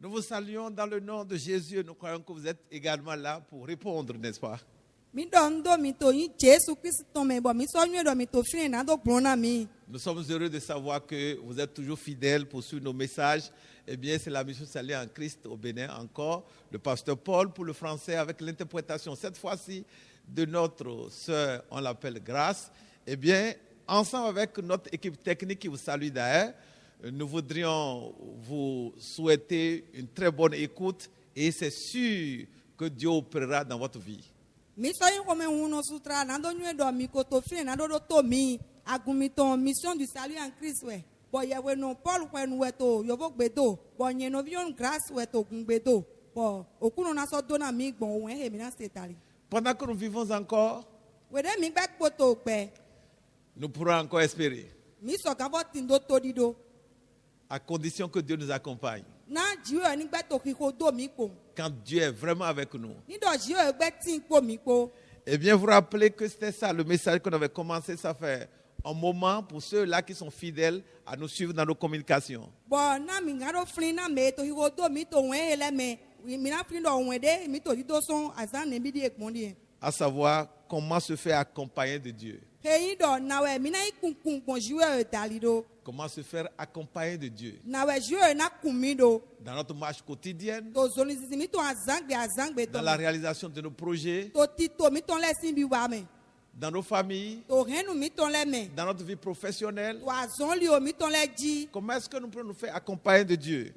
Nous vous saluons dans le nom de Jésus et nous croyons que vous êtes également là pour répondre, n'est-ce pas? Nous sommes heureux de savoir que vous êtes toujours fidèles pour suivre nos messages. Eh bien, c'est la mission Salut en Christ au Bénin encore. Le pasteur Paul pour le français avec l'interprétation, cette fois-ci, de notre sœur, on l'appelle Grâce. Eh bien, ensemble avec notre équipe technique qui vous salue d'ailleurs, nous voudrions vous souhaiter une très bonne écoute et c'est sûr que Dieu opérera dans votre vie. Mission du salut en Christ. Pendant que nous vivons encore, nous pourrons encore espérer. À condition que Dieu nous accompagne. Quand Dieu est vraiment avec nous. Eh bien, vous rappelez que c'était ça, le message qu'on avait commencé, ça fait un moment pour ceux-là qui sont fidèles à nous suivre dans nos communications. À savoir, comment se faire accompagner de Dieu. Comment se faire accompagner de Dieu dans notre marche quotidienne, dans la réalisation de nos projets, dans nos familles, dans notre vie professionnelle. Comment est-ce que nous pouvons nous faire accompagner de Dieu?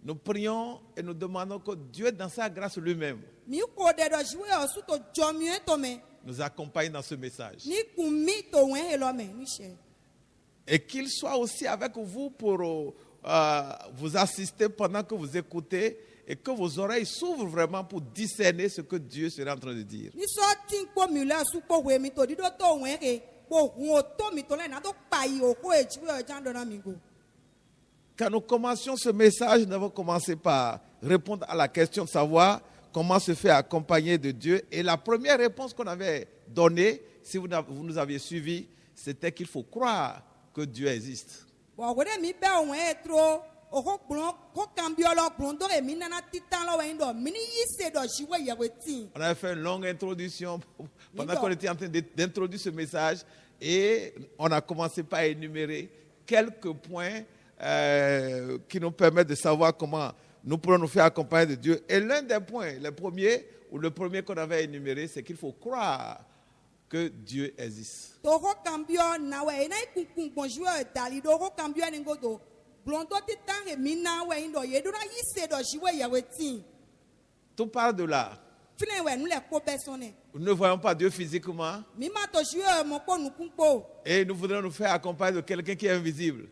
Nous prions et nous demandons que Dieu, dans sa grâce lui-même, nous accompagne dans ce message. Et qu'il soit aussi avec vous pour vous assister pendant que vous écoutez et que vos oreilles s'ouvrent vraiment pour discerner ce que Dieu sera en train de dire. Quand nous commencions ce message, nous avons commencé par répondre à la question de savoir comment se faire accompagner de Dieu. Et la première réponse qu'on avait donnée, si vous nous aviez suivis, c'était qu'il faut croire que Dieu existe. On avait fait une longue introduction pendant qu'on était en train d'introduire ce message et on a commencé par énumérer quelques points qui nous permettent de savoir comment nous pourrons nous faire accompagner de Dieu. Et l'un des points, le premier qu'on avait énuméré, c'est qu'il faut croire que Dieu existe. Tout part de là. Nous ne voyons pas Dieu physiquement. Et nous voudrions nous faire accompagner de quelqu'un qui est invisible.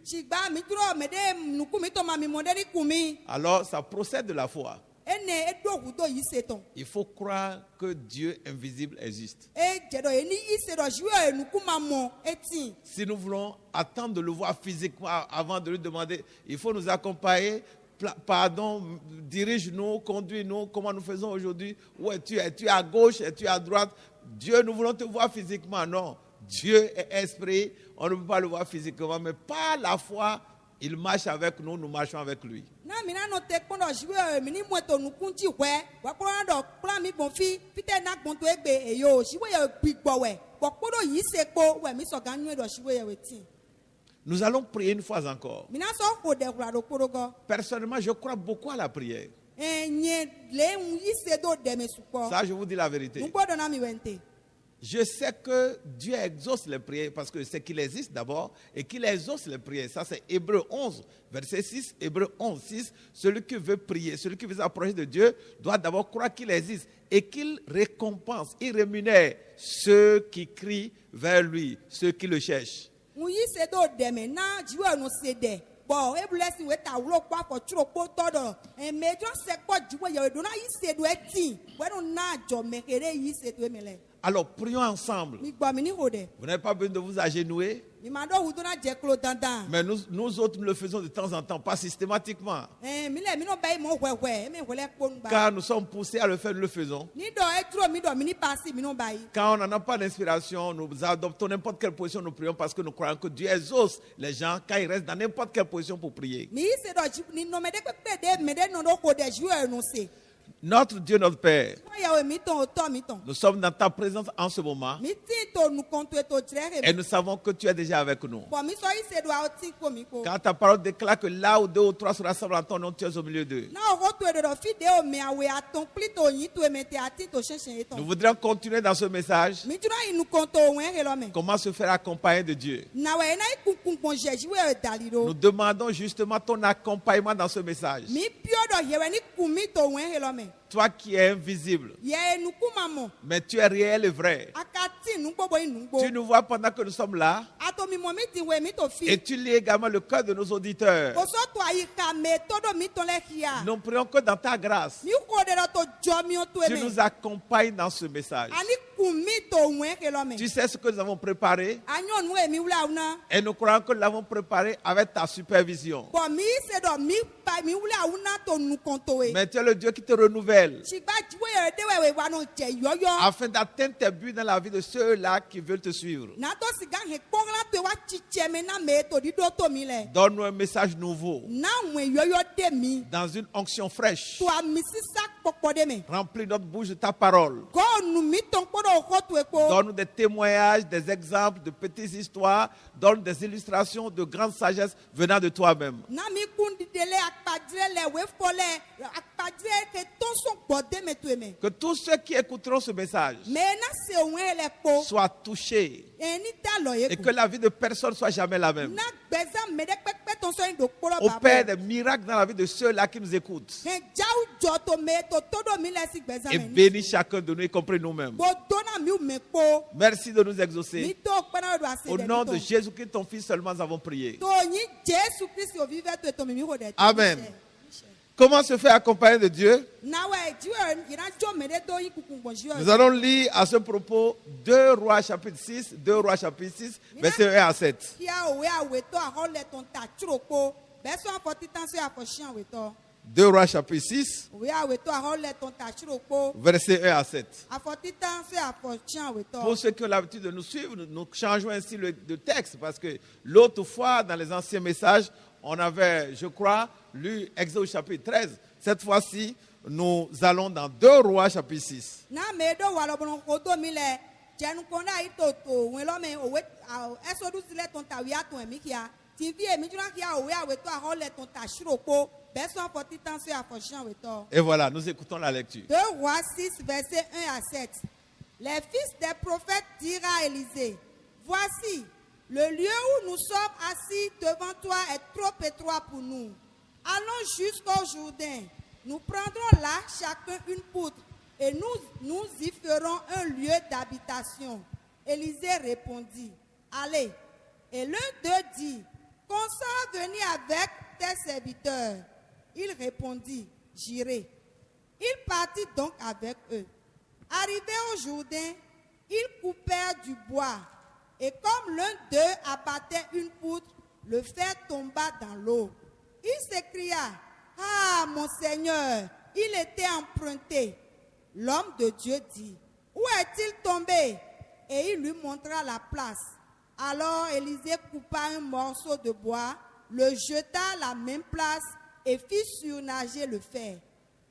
Alors, ça procède de la foi. Il faut croire que Dieu invisible existe. Si nous voulons attendre de le voir physiquement avant de lui demander, il faut nous accompagner. Pardon, dirige-nous, conduis-nous, comment nous faisons aujourd'hui? Où es-tu? Es-tu à gauche? Es-tu à droite? Dieu, nous voulons te voir physiquement. Non, Dieu est esprit, on ne peut pas le voir physiquement, mais par la foi, il marche avec nous, nous marchons avec lui. Nous allons prier une fois encore. Personnellement, je crois beaucoup à la prière. Ça, je vous dis la vérité. Je sais que Dieu exauce les prières parce que c'est qu'il existe d'abord et qu'il exauce les prières. Ça, c'est Hébreux 11, verset 6. Hébreux 11, 6. Celui qui veut prier, celui qui veut s'approcher de Dieu doit d'abord croire qu'il existe et qu'il récompense, il rémunère ceux qui crient vers lui, ceux qui le cherchent. Alors prions ensemble. Mi gbɔ mi ni ho ɖe. Vous n'avez pas besoin de vous agenouiller, Mi ma ɖo wu do na dze klo dandan. mais nous autres, nous le faisons de temps en temps, pas systématiquement. Mi le mi no ba yi mo hwehwe, mi ho le kponu ba. Quand nous sommes poussés à le faire, nous le faisons. Ni dɔ edro mi dɔ mi ni pasi mi no ba yi. Quand on n'en a pas d'inspiration, nous adoptons n'importe quelle position, nous prions parce que nous croyons que Dieu exauce les gens quand ils restent dans n'importe quelle position pour prier. Mi se dɔ dzi ni nɔmɛ de kpekpe de me de nɔ do ko de ju enu se. Notre Dieu, notre Père, Mo yawe mi tɔn o tɔ mi tɔn. nous sommes dans ta présence en ce moment Mi ti to nu kɔntu eto dzre et he. nous savons que tu es déjà avec nous. Bɔn mi sɔ yi se do awo ti ko mi ko. Quand ta parole déclare que là où deux ou trois se rassemblent en ton nom, tu es au milieu d'eux. Na o ko to edo fi de o me awe atɔn pli to yin to eme te ati to sɛnsɛn ye Nous tɔn. voudrions continuer dans ce message. Mi dzra yi nu kɔntu o wɛn he lɔ mɛ. Comment se faire accompagner de Dieu? Na wɛ na yi kunkun gbɔn zɛzi wɛ dali do. Nous demandons justement ton accompagnement dans ce message. Mi pio dɔ yɛwɛ ni kun mi to wɛn he lɔ mɛ. Toi qui es invisible, Yɛ nuku ma mɔ. mais tu es réel et vrai. Akati nu gbogbo yi nu Tu gbo. nous vois pendant que nous sommes là Ato mi mɔ mi ti wɛ mi to fi. et tu lis également le cœur de nos auditeurs. Koso to ayi ka me to do mi tɔn lɛ xia. Nous prions que dans ta grâce, Mi ko de dɔ to jɔ mi o to tu eme. nous accompagnes dans ce message. Ani kun mi to wɛn he lɔ Tu mɛ. sais ce que nous avons préparé Anyɔ nu emi wula awuna. et nous croyons que nous l'avons préparé avec ta supervision. Bɔn mi se dɔ mi pa mi wula awuna to nu kɔnto ye. Mais tu es le Dieu qui te renouvelle Sigba jiwo yɛrɛ de wɛ wa no jɛ yɔyɔ. afin d'atteindre tes buts dans la vie de ceux-là qui veulent te suivre. Nato siga he kpɔnla to wa tsi tsɛmɛ na me to di do to mi lɛ. Donne-nous un message nouveau Na wɛn yɔyɔ de mi. dans une onction fraîche. To a mi sisa kpɔkpɔ de me. Remplis notre bouche de ta parole. Kɔ nu mi tɔn kpɔ dɔ o kɔ to ekpo. Donne-nous des témoignages, des exemples, de petites histoires. Donne des illustrations de grande sagesse venant de toi-même. Na mi kun dide lɛ akpadzre lɛ wefɔ lɛ akpadzre ke tɔnsɔn gbɔ de me to ye me. Que tous ceux qui écouteront ce message Me na se wɛn lɛ kpo. soient touchés Eni ta lɔ ye et ko. que la vie de personne soit jamais la même. Na gbɛza me de kpekpe tɔnsɔn yi do kpɔlɔ Opère ba des miracles dans la vie de ceux-là qui nous écoutent. He jawu jɔ to me to do mi lɛ si gbɛza Et me. bénis chacun de nous, y compris nous-mêmes. Bo dona mi me kpo. Merci de nous Mi exaucer. to kpɛna do ase Au de nom mi de tɔn. Jésus-Christ, ton Fils seulement, nous avons prié. To nyi Jesu Kristi o vive to eto mi ho de. Amen. Comment se faire accompagner de Dieu? Na wɛ jiwɛ yina jɔ me de do yi kukun gbɔn jiwɛ. Nous allons lire à ce propos 2 Rois chapitre 6, 2 Rois chapitre 6, versets 1 à 7. Kia owe awetɔ ahɔ lɛ tɔn ta tsro kpo. Bɛsɔ afɔ titan so afɔ si awetɔ. 2 Rois chapitre 6, Owe awetɔ ahɔ lɛ tɔn ta tsro kpo. versets 1 à 7. Afɔ titan so afɔ si awetɔ. Pour ceux qui ont l'habitude de nous suivre, nous changeons ainsi de texte parce que l'autre fois, dans les anciens messages, on avait, je crois, lu Exode chapitre 13. Cette fois-ci, nous allons dans 2 Rois chapitre 6. Na me do wa lɔbɔnɔ ko do mi lɛ jɛnukɔ na yi to wɛn lɔ mɛ owe ɛsɔdusi lɛ tɔn ta wia tɔn ɛmi kia. TV emi dzra kia owe awetɔ ahɔ lɛ tɔn ta tsro kpo. Bɛsɔ afɔ titan so afɔ si awetɔ. Et voilà, nous écoutons la lecture. 2 Rois 6, verset 1 à 7. Les fils des prophètes dirent à Élisée, voici, le lieu où nous sommes assis devant toi est trop étroit pour nous. Allons jusqu'au Jourdain. Nous prendrons là chacun une poutre et nous y ferons un lieu d'habitation. Élisée répondit, allez. Et l'un d'eux dit, consent à venir avec tes serviteurs. Il répondit, j'irai. Il partit donc avec eux. Arrivés au Jourdain, ils coupèrent du bois. Et comme l'un d'eux abattait une poutre, le fer tomba dans l'eau. Il s'écria, ah, mon Seigneur, il était emprunté. L'homme de Dieu dit, où est-il tombé? Et il lui montra la place. Alors Élisée coupa un morceau de bois, le jeta à la même place et fit surnager le fer.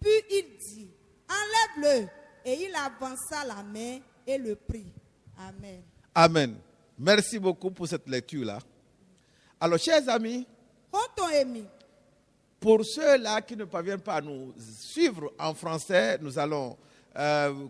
Puis il dit, enlève-le. Et il avança la main et le prit. Amen. Amen. Merci beaucoup pour cette lecture-là. Alors, chers amis, Honton emi. pour ceux-là qui ne parviennent pas à nous suivre en français, nous allons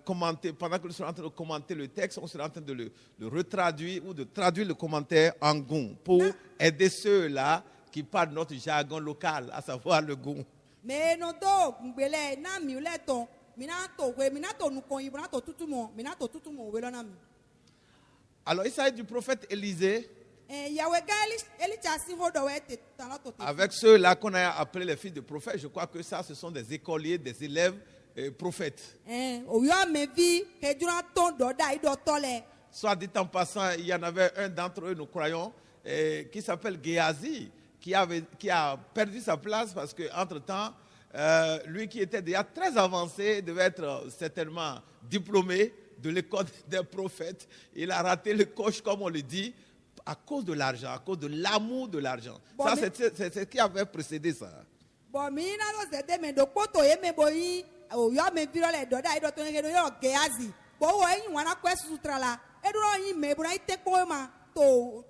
commenter, pendant que nous sommes en train de commenter le texte, on sera en train de le retraduire ou de traduire le commentaire en goût pour aider ceux-là qui parlent notre jargon local, à savoir le goût. Mais non do ngbele na mi le ton minato we minato nukon ibrato tutumo minato tutumo we lona mi. Alors, il s'agit du prophète Élisée Yahweh ga eli chasi hodo we te tanato te. avec ceux-là qu'on a appelés les fils de prophètes. Je crois que ça, ce sont des écoliers, des élèves prophètes. Oyɔ mevi kedra ton dɔda idɔtɔ lɛ. Soit dit en passant, il y en avait un d'entre eux, nous croyons, qui s'appelle Géasi, qui a perdu sa place parce qu'entre-temps, lui qui était déjà très avancé, devait être certainement diplômé de l'école des prophètes. Il a raté le coche, comme on le dit, à cause de l'argent, à cause de l'amour de l'argent. Bon, Ça, c'est ce qui avait précédé ça. Bon, mi na do zede me do poto ye me boyi oyɔ mevi lɛ dɔda idɔtɔ ne ke do yɔ geazi. Bon, wo eyi wana kɔ sutra la. Edro yi me bona ite ko ma to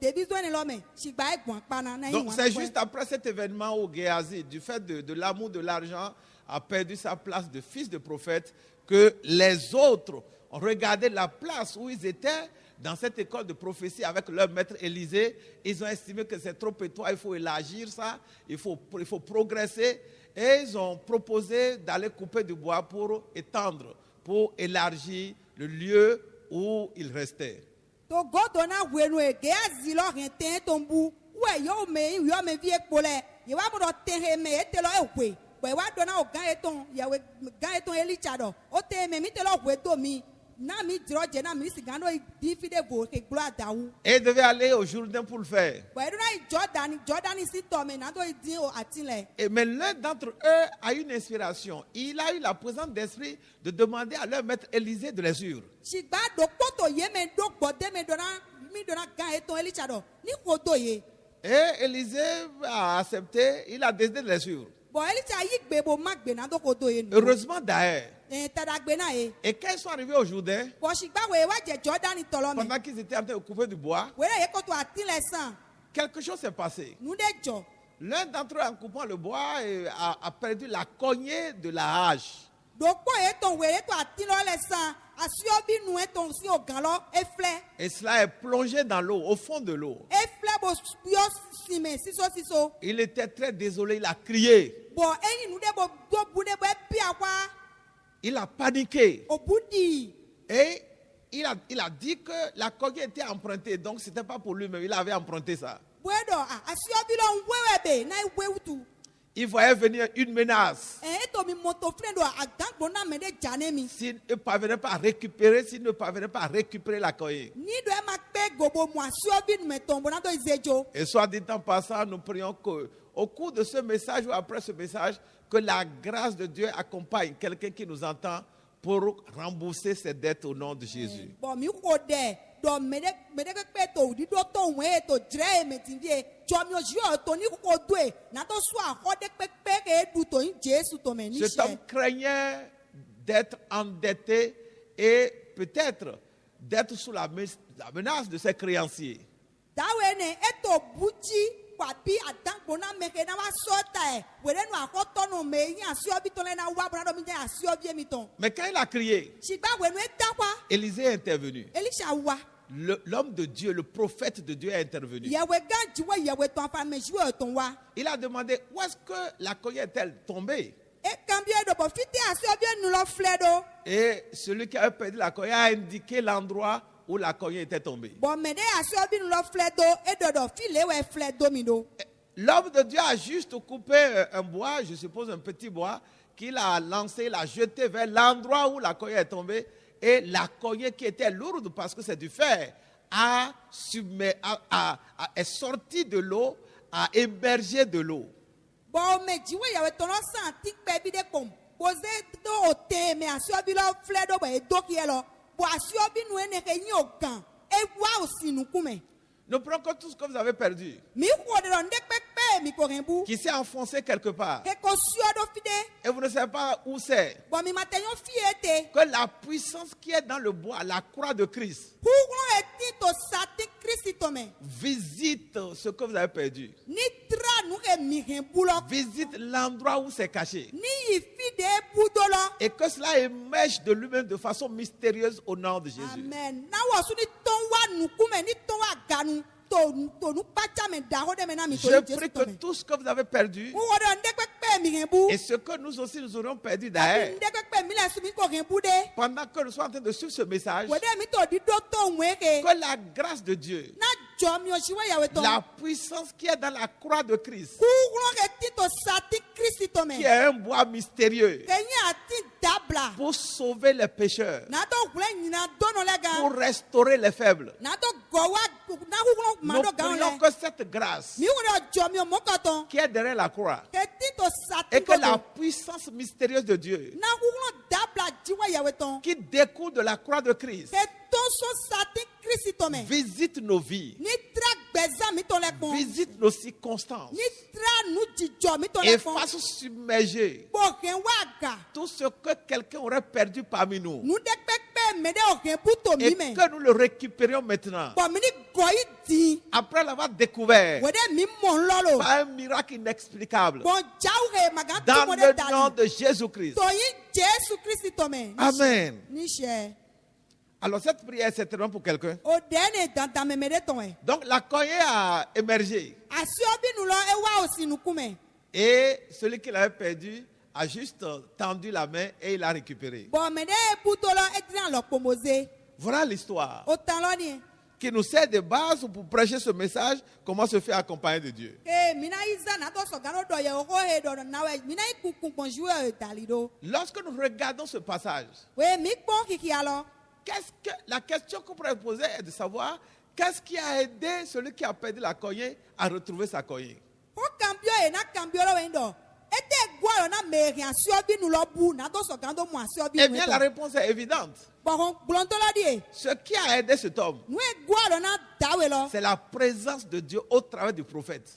devi zo ne lo me. Sigba egbon pana na yi wana. Donc c'est juste après cet événement où Géasi, du fait de l'amour de l'argent, a perdu sa place de fils de prophète, que les autres ont regardé la place où ils étaient dans cette école de prophétie avec leur maître Élisée. Ils ont estimé que c'est trop étroit, il faut élargir ça, il faut progresser. Et ils ont proposé d'aller couper du bois pour étendre, pour élargir le lieu où ils restaient. To godona wenu e geazi lo rente tombu. We yo me vie ekpole. Ye wa mo do tenhe me etelo ekwe. We wa dona o gan eton, ya we gan eton elichado. O te me mi te lo we do mi. Na mi droje na mi sigando difide vo ke glo adawu. Et ils devaient aller au Jourdain pour le faire. We do na Jordan si to me na do din o atile. Et mais l'un d'entre eux a eu une inspiration. Il a eu la présence d'esprit de demander à leur maître Élisée de les suivre. Sigba do poto ye me do gbode me dona mi dona gan eton elichado. Ni ko do ye. Et Élisée a accepté, il a décidé de les suivre. Bon elicha yi gbe bo ma gbe na do ko do ye. Heureusement d'ailleurs. Tada gbe na ye. Et quand ils sont arrivés au Jourdain, Bon sigba we wa je Jordan tolo me. pendant qu'ils étaient en train de couper du bois, Wele ye ko to atile san. quelque chose s'est passé. Nou de jo. L'un d'entre eux, en coupant le bois, a perdu la cognée de la hache. Doko eton wele to atilo le san. Asio bi nu eton si o gan lo efle. Et cela est plongé dans l'eau, au fond de l'eau. Efle bo yo sime siso. Il était très désolé, il a crié. Bon eyin nu de bo do bude bo epi akwa. Il a paniqué. Obudi. Et il a dit que la cognée était empruntée. Donc ce n'était pas pour lui-même, il avait emprunté ça. Bueno, asio bi lo wewe be na wewutu. Il voyait venir une menace. Eto mi moto frendo agang bona me de janemi. S'il ne parvenait pas à récupérer, la cognée. Ni do e ma pe gobo mo asio bi nu me tombo na do izejo. Et soit dit en passant, nous prions qu'au cours de ce message ou après ce message, que la grâce de Dieu accompagne quelqu'un qui nous entend pour rembourser ses dettes au nom de Jésus. Bon mi ko de do me de pe to di do to we to dre me tinvie chomi ojo to ni ko do e na to so akode pepe ke du to in Jésus to me ni Cet homme craignait d'être endetté et peut-être d'être sous la menace de ses créanciers. Dawe ne eto buji kwapi adangbo na meke na wa sota e were nu akoto no me yin asio bi to le na wa bra do mi je asio bi mi ton. Mais quand il a crié, Sigba we nu edakwa Élisée est intervenu. Elisha wa L'homme de Dieu, le prophète de Dieu est intervenu. yewe ganjiwe yewe ton fa me jiwe ton wa Il a demandé où est-ce que la cognée est-elle tombée. e kambie do bo fiti asio bi nu lo fledo Et celui qui avait perdu la cognée a indiqué l'endroit où la cognée était tombée. bo me de asio bi nu lo fledo e do file we fledo mi do. L'homme de Dieu a juste coupé un bois, je suppose un petit bois, qu'il a lancé, il a jeté vers l'endroit où la cognée est tombée. Et la cognée qui était lourde, parce que c'est du fer, est sortie de l'eau, a émergé de l'eau. Bon me jiwe yewe ton lo san tik pe bi de pom boze do o te me asio bi lo fledo bo e do ki e lo bo asio bi nu ene ke yin o gan e wa o sinu kume. Nous prenons que tout ce que vous avez perdu, Mi ko de ron de pepe mi ko rembu qui s'est enfoncé quelque part, ke ko sio do fide et vous ne savez pas où c'est, bon mi matenyo fiete que la puissance qui est dans le bois, la croix de Christ, kuglo eti to sati Christ me visite ce que vous avez perdu. ni tra nu ke mi rembu lo Visite l'endroit où c'est caché. ni yi fide budolo. Et que cela émerge de lui-même de façon mystérieuse au nom de Jésus. Amen. Na wo su ni ton wa nu kume ni ton wa ganu to nu pacha me da ho de me na mi to Je Jésus prie to que me. tout ce que vous avez perdu, Wo de nde pepe mi rembu. et ce que nous aussi nous aurions perdu d'ailleurs, Nde pepe mi la su mi ko rembu de. pendant que nous sommes en train de suivre ce message, Wo de mi to di do to weke. que la grâce de Dieu Na dzɔ mi o si wɔ yawe tɔn. La puissance qui est dans la croix de Christ, Kúrò ke ti to sati Kristi tɔ mɛ. qui est un bois mystérieux Ke nye ati dabla. pour sauver les pécheurs, Nato gblẽ nyina dɔnɔ lɛ gan. pour restaurer les faibles. Nato gɔwa na kúrò ma Nous dɔ gan prions lɛ. que cette grâce Mi wúlò dzɔ mi o mɔ kɔtɔn. qui est derrière la croix Ke ti to sati et que la koto. puissance mystérieuse de Dieu Na kúrò dabla dzi wɔ yawe tɔn. qui découle de la croix de Christ Ke tonso sati Kristi tɔ mɛ. visite nos vies, Ni tra gbɛza mi tɔ lɛ kpɔn. visite nos circonstances Ni tra nu dzidzɔ mi tɔ et lɛ kpɔn. fasse submerger Bɔhɛn wa ga. tout ce que quelqu'un aurait perdu parmi nous Nu ɖe kpekpe mɛ ɖe ohɛn puto mi et mɛ. que nous le récupérions maintenant Bɔn mi ni gɔ yi di. après l'avoir découvert Wò ɖe mi mɔ lɔlo. par un miracle inexplicable Bɔn jawu he maga dans tumo le ɖe nom dali. de Jésus-Christ. Tɔyin Jesu Kristi tɔ mɛ. Amen. Ni sɛ. Alors cette prière est certainement pour quelqu'un. O ɖe ne dandanmɛmɛ ɖe tɔn yɛ. Donc la cognée a émergé Asiɔ bi nu lɔ ewa o si nuku mɛ. et celui qui l'avait perdu a juste tendu la main et il l'a récupéré. Bɔn mɛ ɖe ye puto lɔ edina lɔ kpomose. Voilà l'histoire O tan lɔ ni. qui nous sert de base pour prêcher ce message, comment se faire accompagner de Dieu. Ee mina yi zã natɔ sɔgã ɖo dɔ yɛ o ko he dɔ na wɛ mina yi kukun kpɔnzi wɛ dali ɖo. Lorsque nous regardons ce passage, Wè mi kpɔn kikia lɔ. la question qu'on pourrait poser est de savoir qu'est-ce qui a aidé celui qui a perdu la cognée à retrouver sa cognée. Ko kambio ye na kambio lɔ wɛ ŋdɔ. Ete gbɔ lɔ na mɛ hɛn asiɔ bi nu lɔ bu natɔ sɔgã ɖo mu asiɔ bi Eh nu bien, la tɔ. réponse est évidente. Bɔn gblɔntɔ lɔ di ye. Ce qui a aidé cet homme, Nu ye gbɔ lɔ na dawe lɔ. c'est la présence de Dieu au travers du prophète.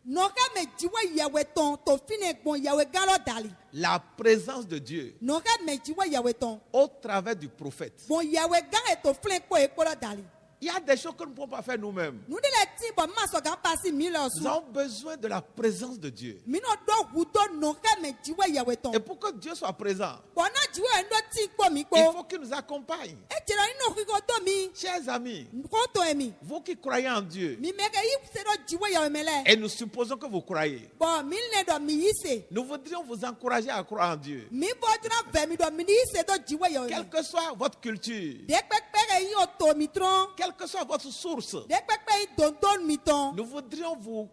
Nɔkɛ mɛ dziwɔ yɛwɛ tɔn to fi ne gbɔn yɛwɛ gã lɔ dali. La présence de Dieu Nɔkɛ mɛ dziwɔ yɛwɛ tɔn. au travers du prophète. Bɔn yɛwɛ gã eto filɛ kpɔ ye kpɔ lɔ dali. Il y a des choses que nous ne pouvons pas faire nous-mêmes. Nu de le ti bɔn ma sɔgã pasi mi lɔ Nous su. avons besoin de la présence de Dieu. Mi nɔ dɔ ʋu to nɔkɛ mɛ dziwɔ yɛwɛ Et tɔn. pour que Dieu soit présent, Bɔn na dziwɔ yɛ ŋdɔ ti kpɔ mi il kpɔ. faut qu'il nous accompagne. Etsɛ lɔ nínú kíkɔ tó mi. Chers amis, Kó tó yẹ mi. vous qui croyez en Dieu, Mi mɛ kɛ yi se dɔ dziwɔ yɛwɛ mɛ lɛ. et nous supposons que vous croyez, Bɔn mi lɛ dɔ mi yi se. nous voudrions vous encourager à croire en Dieu. Mi bɔ dɔrɔn vɛ mi dɔ mi ni yi se dɔ dziwɔ yɛwɛ Quelle mɛ. que soit votre culture, De kpekpe kɛ yi o to mi trɔn. quelle que soit votre source, De kpekpe yi donton mi tɔn. nous voudrions vous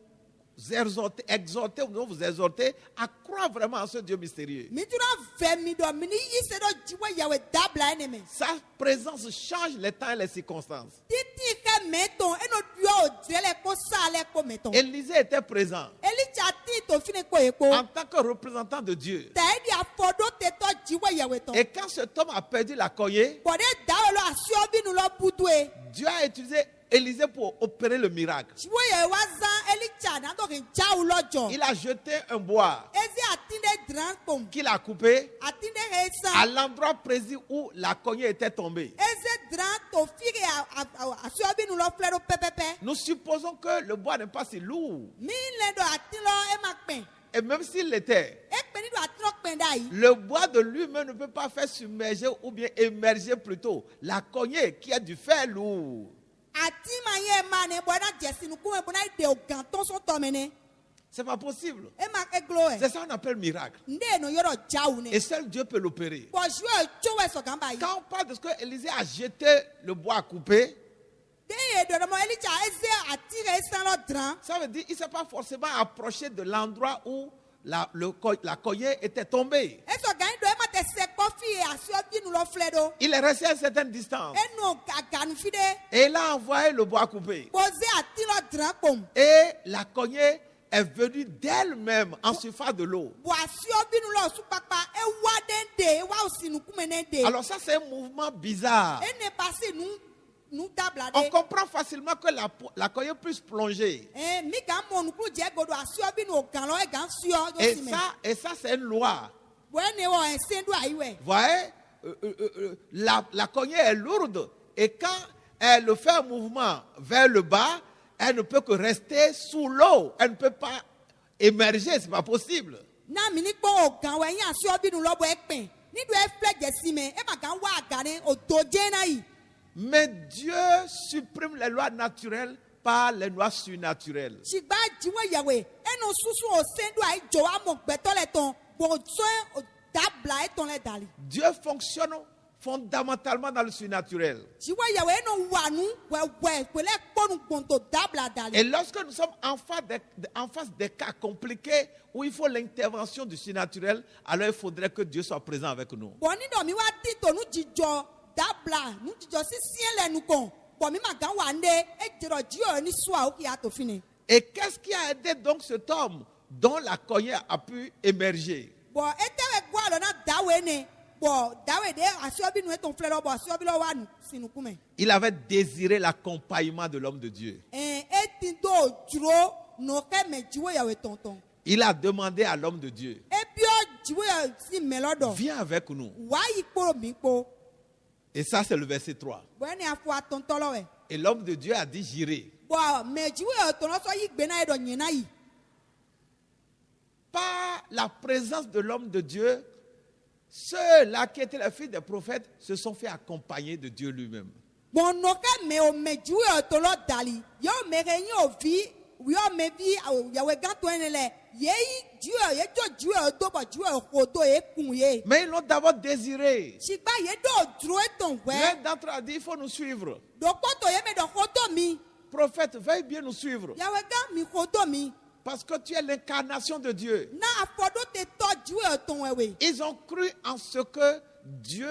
exhorter, nous voudrions vous exhorter à croire vraiment en ce Dieu mystérieux. Mi dɔrɔn vɛ mi dɔ mi ni yi se dɔ dziwɔ yɛwɛ dabila yɛ ne mɛ. Sa présence change les temps et les circonstances. Titi kɛ mɛ tɔn eno duyɔ o dirɛ lɛ ko sa lɛ ko mɛ tɔn. Élisée était présent Elitsa ti to fi ne ko ye ko. en tant que représentant de Dieu. Ta yi di afɔ ɖo te tɔ dziwɔ yɛwɛ tɔn. Et quand cet homme a perdu la cognée, Bɔn de dawo lɔ asiɔ bi nu lɔ butu ye. Dieu a utilisé Élisée pour opérer le miracle. Dziwɔ yɛ wa zã elitsa natɔ ke dzawu lɔ jɔ. Il a jeté un bois Ezi ati ɖe dran kpom. qu'il a coupé Ati ɖe he à san. l'endroit précis où la cognée était tombée. Eze dran to fi ke asiɔ bi nu lɔ filɛ ɖo pɛpɛpɛ. Nous supposons que le bois n'est pas si lourd. Mi lɛ ɖo ati lɔ ema kpɛn. Et même s'il l'était, Ekpe ni ɖo ati lɔ kpɛn ɖa yi. le bois de lui-même ne peut pas faire submerger ou bien émerger plutôt la cognée qui est du fer lourd. Ati ma ye ma ne bɔ na dzesi nukume bɔ na yi de o gan tɔnsɔn tɔmɛ ne. C'est pas possible. Ema eglo C'est ɛ. ça qu'on appelle miracle. Nde no yɔrɔ dzawu ne. Et seul Dieu peut l'opérer. Bɔn ziwɔ tso wɛ sɔgã ba yi. Quand on parle de ce que Élisée a jeté le bois à couper, De ye dɔdɔmɔ elitsa eze ati ke san lɔ dran. ça veut dire qu'il ne s'est pas forcément approché de l'endroit où la cognée était tombée. Esɔ gan yi do ema te se kpɔ fi ye asiɔ bi nu lɔ filɛ ɖo. Il est resté à une certaine distance. Eno aganu fi ɖe. Et il a envoyé le bois à couper. Pose ati lɔ dran kpom. Et la cognée est venue d'elle-même en surface de l'eau. Bɔn asiɔ bi nu lɔ sukpakpa ewa ɖe de ewa o si nukume ne de. Alors ça, c'est un mouvement bizarre. Ene pasi nu dabla On ɖe. comprend facilement que la cognée puisse plonger. Mi gan mɔ nukulu dze godo asiɔ bi nu o gan lɔ egan siɔ do si mɛ. Et ça, c'est une loi. Bɔn ene wɔ ɛsɛn do ayi wɛ. Vous voyez, la cognée est lourde. Et quand elle fait un mouvement vers le bas, elle ne peut que rester sous l'eau. Elle ne peut pas émerger, ce n'est pas possible. Na mi ni kpɔ o gan wɛ nye asiɔ bi nu lɔ bɔ ekpɛn. Ni do efilɛ dzesi mɛ ema gan wa aga ne o do dze na yi. Mais Dieu supprime les lois naturelles par les lois surnaturelles. Sigba dziwɔ yɛwɛ eno susu o sen do ayi dzo amɔ gbɛtɔ lɛ tɔn bɔn sɔn o dabla etɔn lɛ dali. Dieu fonctionne fondamentalement dans le surnaturel. Jiwa yawe no wanu wewe kwele kponu gbonto dabla dali. Et lorsque nous sommes en face des cas compliqués où il faut l'intervention du surnaturel, alors il faudrait que Dieu soit présent avec nous. Boni do mi wa tito nu jijo dabla nu jijo si siele nu kon. Bon mi magan wande e jiro jiyo ni swa o ki ato fini. Et qu'est-ce qui a aidé donc cet homme dont la cognée a pu émerger? Bon etewe gwa lo na dawe ne. Bon dawe de asiobi nu eton flero bo asiobi lo wa nu sinukume. Il avait désiré l'accompagnement de l'homme de Dieu. Etindo jiro no ke me jiwo yawe tonton. Il a demandé à l'homme de Dieu, Ebio jiwo ya si melodo. viens avec nous. Wa ikporo mi kpo. Et ça, c'est le verset 3. Bon ni afu atonton lo we. Et l'homme de Dieu a dit, j'irai. Bon me jiwo ya tono so yi gbe na edo nyina yi. Par la présence de l'homme de Dieu, ceux-là qui étaient les fils des prophètes se sont fait accompagner de Dieu lui-même. Bon no ke me o me jiwo ya tolo dali. Yo me renyi o vi, yo me vi yawe ganto enele. Yeyi jiwo ye jo jiwo do bo jiwo kodo e kun ye. Mais ils l'ont d'abord désiré. Sigba ye do dro eton we. L'un d'entre eux a dit, il faut nous suivre. Do koto ye me do kodo mi. Prophète, veuille bien nous suivre. Yawe gan mi kodo mi. Parce que tu es l'incarnation de Dieu. Na afodo te to jiwo eton wewe. Ils ont cru en ce que Dieu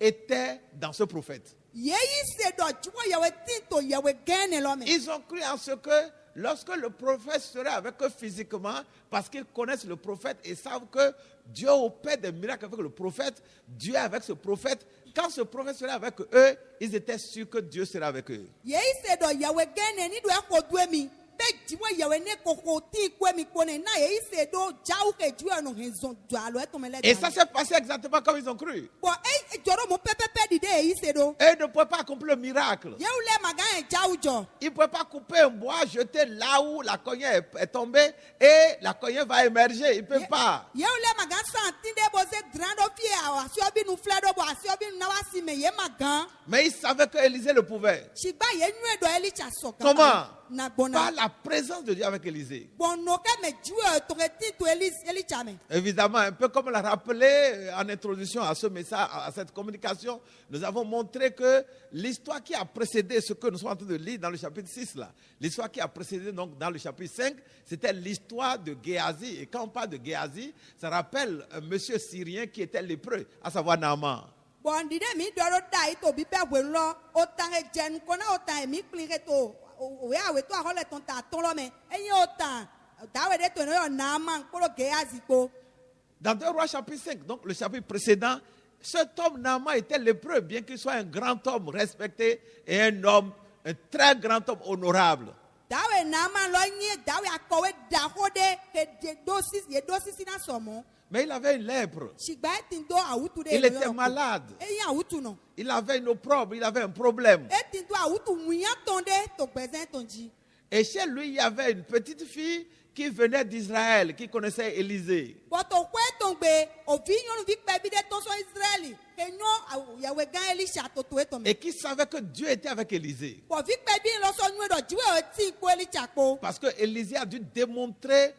était dans ce prophète. Yeyi se do jiwo yawe tinto yawe gene lo me. Ils ont cru en ce que lorsque le prophète serait avec eux physiquement, parce qu'ils connaissent le prophète et savent que Dieu opère des miracles avec le prophète, Dieu est avec ce prophète. Quand ce prophète serait avec eux, ils étaient sûrs que Dieu serait avec eux. Yeyi se do yawe gene ni do akodo mi. Be jiwo yawe ne koko ti kwe mi kone na yeyi se do jawu ke jiwo no hezon do alo eton mele. Et ça s'est passé exactement comme ils ont cru. Bon e joro mo pepepe dide yeyi se do. Et ils ne pouvaient pas accomplir le miracle. Yewu le magan e jawu jo. Ils ne pouvaient pas couper un bois, jeter là où la cognée est tombée et la cognée va émerger. Ils ne peuvent pas. Yewu le magan santinde boze grando fie awa asiobi nu fledo bo asiobi nu na wasi me ye magan. Mais ils savaient que Élisée le pouvait. Sigba ye nwe do elicha soka. Comment? Na bona. Par la présence de Dieu avec Élisée. Bon no ke me jiwo to ke tinto elicha me. Évidemment, un peu comme on l'a rappelé en introduction à ce message, à cette communication, nous avons montré que l'histoire qui a précédé ce que nous sommes en train de lire dans le chapitre 6, là, l'histoire qui a précédé donc dans le chapitre 5, c'était l'histoire de Géasi. Et quand on parle de Géasi, ça rappelle un monsieur syrien qui était lépreux, à savoir Naaman. Bon dide mi doro dai to bi pe wenlo o tan e jen kona o tan mi plinre to o ya we to ahole ton ta ton lo me eyin o tan dawe de to no na man koro Géasi ko. Dans 2 Rois chapitre 5, donc le chapitre précédent, cet homme Naaman était lépreux, bien qu'il soit un grand homme respecté et un très grand homme honorable. Dawe na man lo yin dawe akowe da hode ke dosis ye dosis na somo. Mais il avait une lèpre. Sigba tindo awutu de. Il était malade. Eyin awutu no. Il avait une opprobre, il avait un problème. E tindo awutu muyan tonde to gbezin tonji. Et chez lui, il y avait une petite fille qui venait d'Israël, qui connaissait Élisée. Poto kwe tongbe o vi nyonu vi pe bi de ton so Israeli ke nyo yawe gan Elisha to to eto me. Et qui savait que Dieu était avec Élisée. Po vi pe bi lo so nyu do jiwe o ti ko Elisha ko. Parce que Élisée a dû démontrer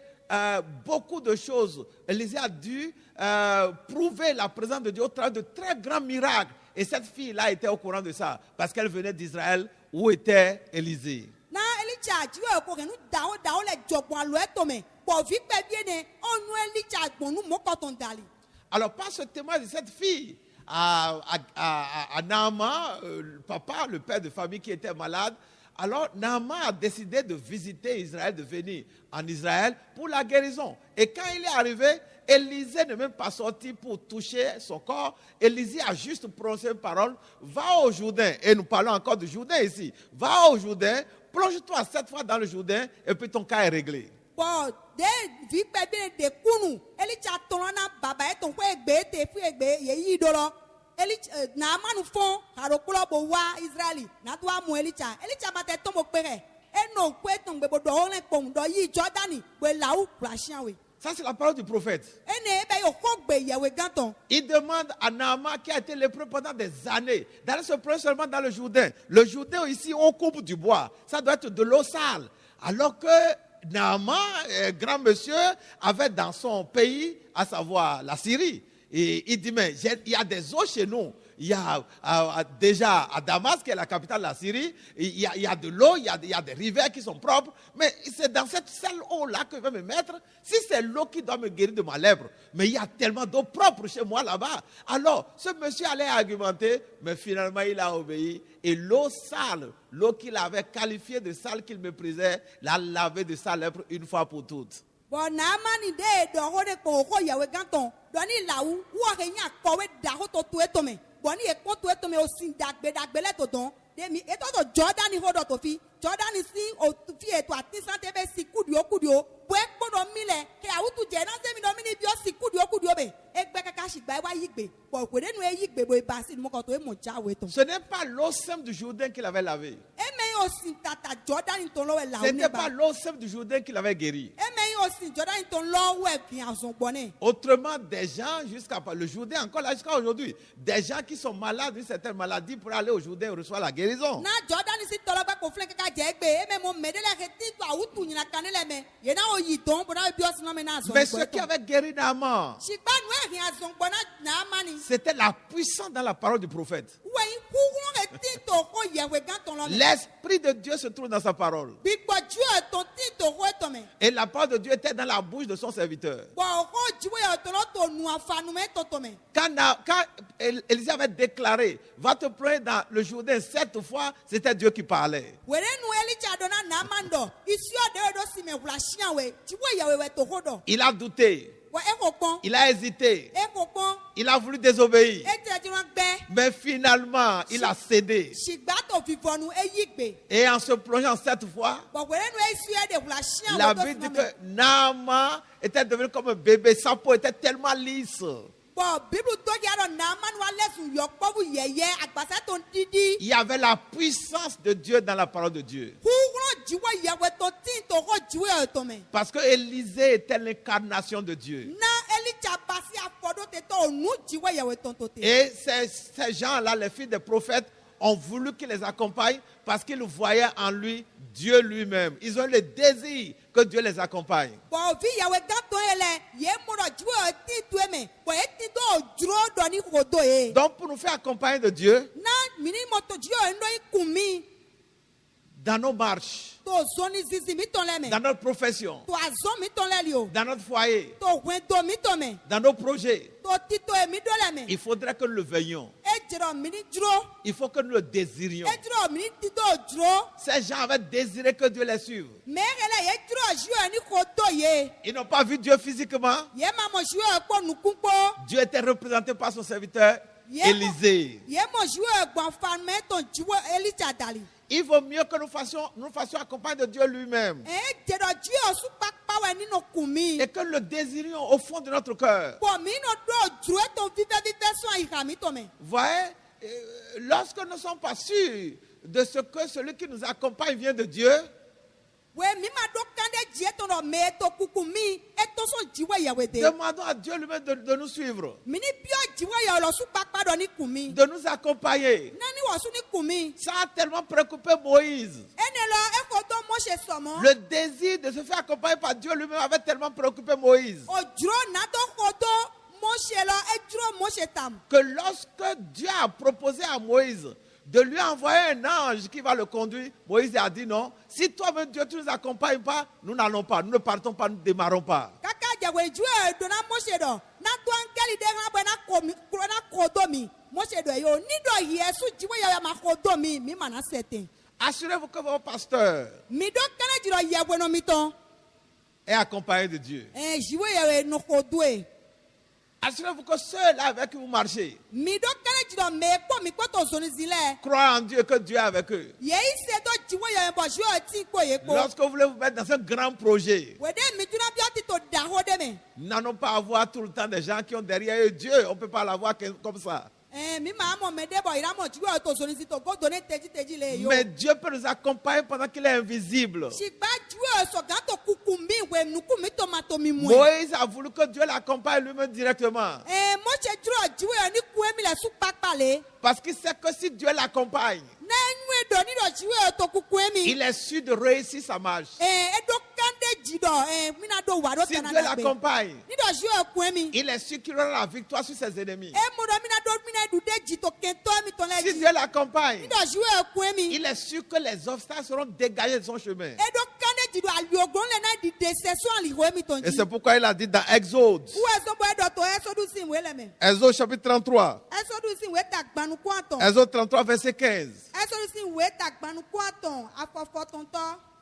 beaucoup de choses. Élisée a dû prouver la présence de Dieu au travers de très grands miracles. Et cette fille-là était au courant de ça, parce qu'elle venait d'Israël où était Élisée. Na Elisha jiwe ko ke nu dawo le jogbon alo eto me. Po vi pe bi ne o nu Elisha gbon nu mo ko ton dali. Alors, par ce témoin de cette fille, à Naaman, le papa, le père de famille qui était malade, alors Naaman a décidé de visiter Israël, de venir en Israël pour la guérison. Et quand il est arrivé, Élisée n'est même pas sorti pour toucher son corps. Élisée a juste prononcé une parole, va au Jourdain, et nous parlons encore du Jourdain ici, va au Jourdain, plonge-toi 7 fois dans le Jourdain, et puis ton cas est réglé. Bon, de vi pe bi de kunu Elisha tolona baba e ton ko egbe te fu egbe ye yi do lo. Na manu fon haro kulo bo wa Israeli na to amu Elisha ba te ton mo pere e no ko ton gbe bo do ole pon do yi Jordani we la u Russian we. Ça, c'est la parole du prophète. Il demande à Naaman, qui a été lépreux pendant des années, d'aller se prendre seulement dans le Jourdain. Le Jourdain, ici, on coupe du bois. Ça doit être de l'eau sale. Alors que Naaman, grand monsieur, avait dans son pays, à savoir la Syrie. Et il dit, mais il y a des eaux chez nous. il y a déjà à Damas, qui est la capitale de la Syrie, il y a de l'eau, il y a des rivières qui sont propres. Mais c'est dans cette seule eau-là que je vais me mettre. Si c'est l'eau qui doit me guérir de ma lèpre, mais il y a tellement d'eau propre chez moi là-bas. Alors, ce monsieur allait argumenter, mais finalement, il a obéi. Et l'eau sale, l'eau qu'il avait qualifiée de sale qu'il méprisait, l'a lavé de sa lèpre une fois pour toutes. Bon, Naamani de dɔgɔ de kpɔ o yawe gãtɔ dɔni lawu wɔ he nya kɔwe da ho to to etome bɔni ekpɔ to etome o si dagbe lɛ to dɔn demi eto to Jɔdani ho dɔ to fi Jɔdani si o fi eto ati sante be si kudio bo ekpɔ dɔ mi lɛ ke awu tu jɛ na se mi dɔ mi ni bi o si kudio be egbe kaka si gba ewa yi gbe bɔn ko de nu e yi gbe bo eba si mo kɔ to e mo ja we to. Ce n'est pas l'eau simple du Jourdain qu'il avait lavé. Eme o si tata Jɔdani to lɔ wɛ lawu Ce ne n'est ba pas l'eau simple du Jourdain qu'il avait guéri. eme o si Jɔdani to lɔ wɛ fi azɔn gbɔne. Autrement, des gens, jusqu'à le Jourdain, encore là jusqu'à aujourd'hui, des gens qui sont malades d'une certaine maladie pour aller au Jourdain et recevoir la guérison. Na Jɔdani si tɔlɔ bɛ ko filɛ kaka jɛ egbe eme mo mɛ de la ke ti to awu tu nyina kan ne lɛ mɛ yena o yi dɔn bona bi o sinɔ mɛ na azɔn Mais ce qui avait guéri Naaman, sigba nu ehin azɔn gbɔna Naamani c'était la puissance dans la parole du prophète. wɛyin kukurun ke ti to ko yɛwɛ gãtɔ lɔ mɛ L'esprit de Dieu se trouve dans sa parole. gbigbɔju etɔn ti to ko etɔn mɛ Et la parole de Dieu était dans la bouche de son serviteur. bɔn o ko jiwo yɛ tɔlɔ to nu afanu mɛ tɔtɔ mɛ Quand Élisée avait déclaré, va te plaindre dans le Jourdain 7 fois, c'était Dieu qui parlait. wɛrɛ nu Elija dɔna Naamani dɔ isiɔ de do si mɛ wula siã wɛ jiwo yɛwɛ wɛ to ko dɔ Il a douté, wa e ko kpɔn il a hésité, e ko kpɔn il a voulu désobéir. e tɛ jirɔ gbɛ. Mais finalement, il a cédé. Sigba to vivɔnu eyi gbe. Et en se plongeant 7 fois, Bɔgbɛrɛ nu esue de wula siã la wo to Bible dit sinɔ que mɛ. Naaman était devenu comme un bébé. Sa peau était tellement lisse. Bɔn Bible to ki arɔ Naamani wa lɛsun yɔ kpɔbu yɛyɛ agbasa to didi. Il y avait la puissance de Dieu dans la parole de Dieu. Kukurun jiwo yɛwɛ to ti to ko jiwo yɛ to mɛ. Parce que Élisée était l'incarnation de Dieu. Na Elija basi afɔdo te to nu jiwo yɛwɛ to to te. Et ces gens-là, les fils des prophètes, ont voulu qu'il les accompagne parce qu'ils voyaient en lui Dieu lui-même. Ils ont le désir que Dieu les accompagne. Bɔn vi yɛwɛ gãtɔ yɛ lɛ ye mo dɔ jiwo yɛ ti to ye mɛ bɔn e ti to duro dɔ ni ko do ye. Donc pour nous faire accompagner de Dieu Na mini mɔtɔ jiwo yɛ nɔ yi kun mi dans nos marches, to zɔni zizi mi tɔn lɛ mɛ. dans notre profession, To azɔn mi tɔn lɛ li o. dans notre foyer, To wɛn do mi tɔn mɛ. dans nos projets, To ti to ye mi do lɛ mɛ. il faudrait que nous le veillions. E jɛrɛ mini duro. Il faut que nous le désirions. E jɛrɛ mini ti to duro. Ces gens avaient désiré que Dieu les suive. Mɛ kɛlɛ ye jɛrɛ zi yɛ ni ko to ye. Ils n'ont pas vu Dieu physiquement. Ye ma mɔ zi yɛ kpɔ nukun kpɔ. Dieu était représenté par son serviteur Yeah. Élisée. Ye mɔ zi yɛ gbɔn fan mɛ tɔn jiwo Elija dali. Il vaut mieux que nous fassions accompagner de Dieu lui-même. E jɛrɛ zi yɛ su kpakpa wɛ nínú kun mi. Et que le désirions au fond de notre cœur. Bɔn mi nɔ do duro tɔn fifɛ sɔn ìhà mi tɔn mɛ. Voyez, lorsque nous ne sommes pas sûrs de ce que celui qui nous accompagne vient de Dieu, Wɛ mi ma do kan de jɛ tɔn dɔ mɛ to kuku mi e to sɔn jiwo yɛwɛ de. demandons à Dieu lui-même de nous suivre, Mini biɔ jiwo yɛ lɔ su kpakpa dɔ ni kun mi. de nous accompagner. Nani wɔ su ni kun mi. Ça a tellement préoccupé Moïse. Ene lɔ e ko to Mose sɔmɔ. Le désir de se faire accompagner par Dieu lui-même avait tellement préoccupé Moïse O duro natɔ ko to Mose lɔ e duro Mose tam. que lorsque Dieu a proposé à Moïse de lui envoyer un ange qui va le conduire, Moïse a dit non. Si toi-même Dieu tu ne nous accompagnes pas, nous n'allons pas, nous ne partons pas, nous ne démarrons pas. Kaka jawe juwe dona Mose dɔ. Na to ankeli de hã bɔ na ko mi kuro na ko do mi. Mose dɔ ye o ni dɔ Yesu jiwe yɛ ma ko do mi mana se ten. Assurez-vous que votre pasteur Mi do kɛnɛ jirɔ yɛ bɔ nɔ mi tɔn. est accompagné de Dieu. Jiwe yɛ no ko do ye. Assurez-vous que ceux-là avec qui vous marchez Mi do kɛnɛ jirɔ mɛ kpɔ mi kpɔ to zoni zi lɛ. croient en Dieu, que Dieu est avec eux. Ye i se do jiwe yɛ bɔ jiwe ti kpɔ ye kpɔ. Lorsque vous voulez vous mettre dans un grand projet, Wede mi duna biɔ ti to da ho de mɛ. nous n'allons pas avoir tout le temps des gens qui ont derrière eux Dieu. On ne peut pas l'avoir comme ça. Mi ma mɔ mɛ de bɔ yira mɔ jiwe to zoni zi to go do ne teji le yo. Mais Dieu peut nous accompagner pendant qu'il est invisible. Sigba jiwe sɔgã to kuku mi wɛ nuku mi to ma to mi mue. Moïse a voulu que Dieu l'accompagne lui-même directement. Mose duro jiwe yɛ ni kue mi le su kpakpa le. Parce qu'il sait que si Dieu l'accompagne, Ne nue dɔ ni dɔ jiwe yɛ to kuku mi. il est sûr de réussir sa marche. Edo kan de Si Dieu l'accompagne, il est sûr qu'il aura la victoire sur ses ennemis. Si Dieu l'accompagne, il est sûr que les obstacles seront dégagés de son chemin. Et c'est pourquoi il a dit dans Exode, Exode chapitre 33, Exode 33 verset 15.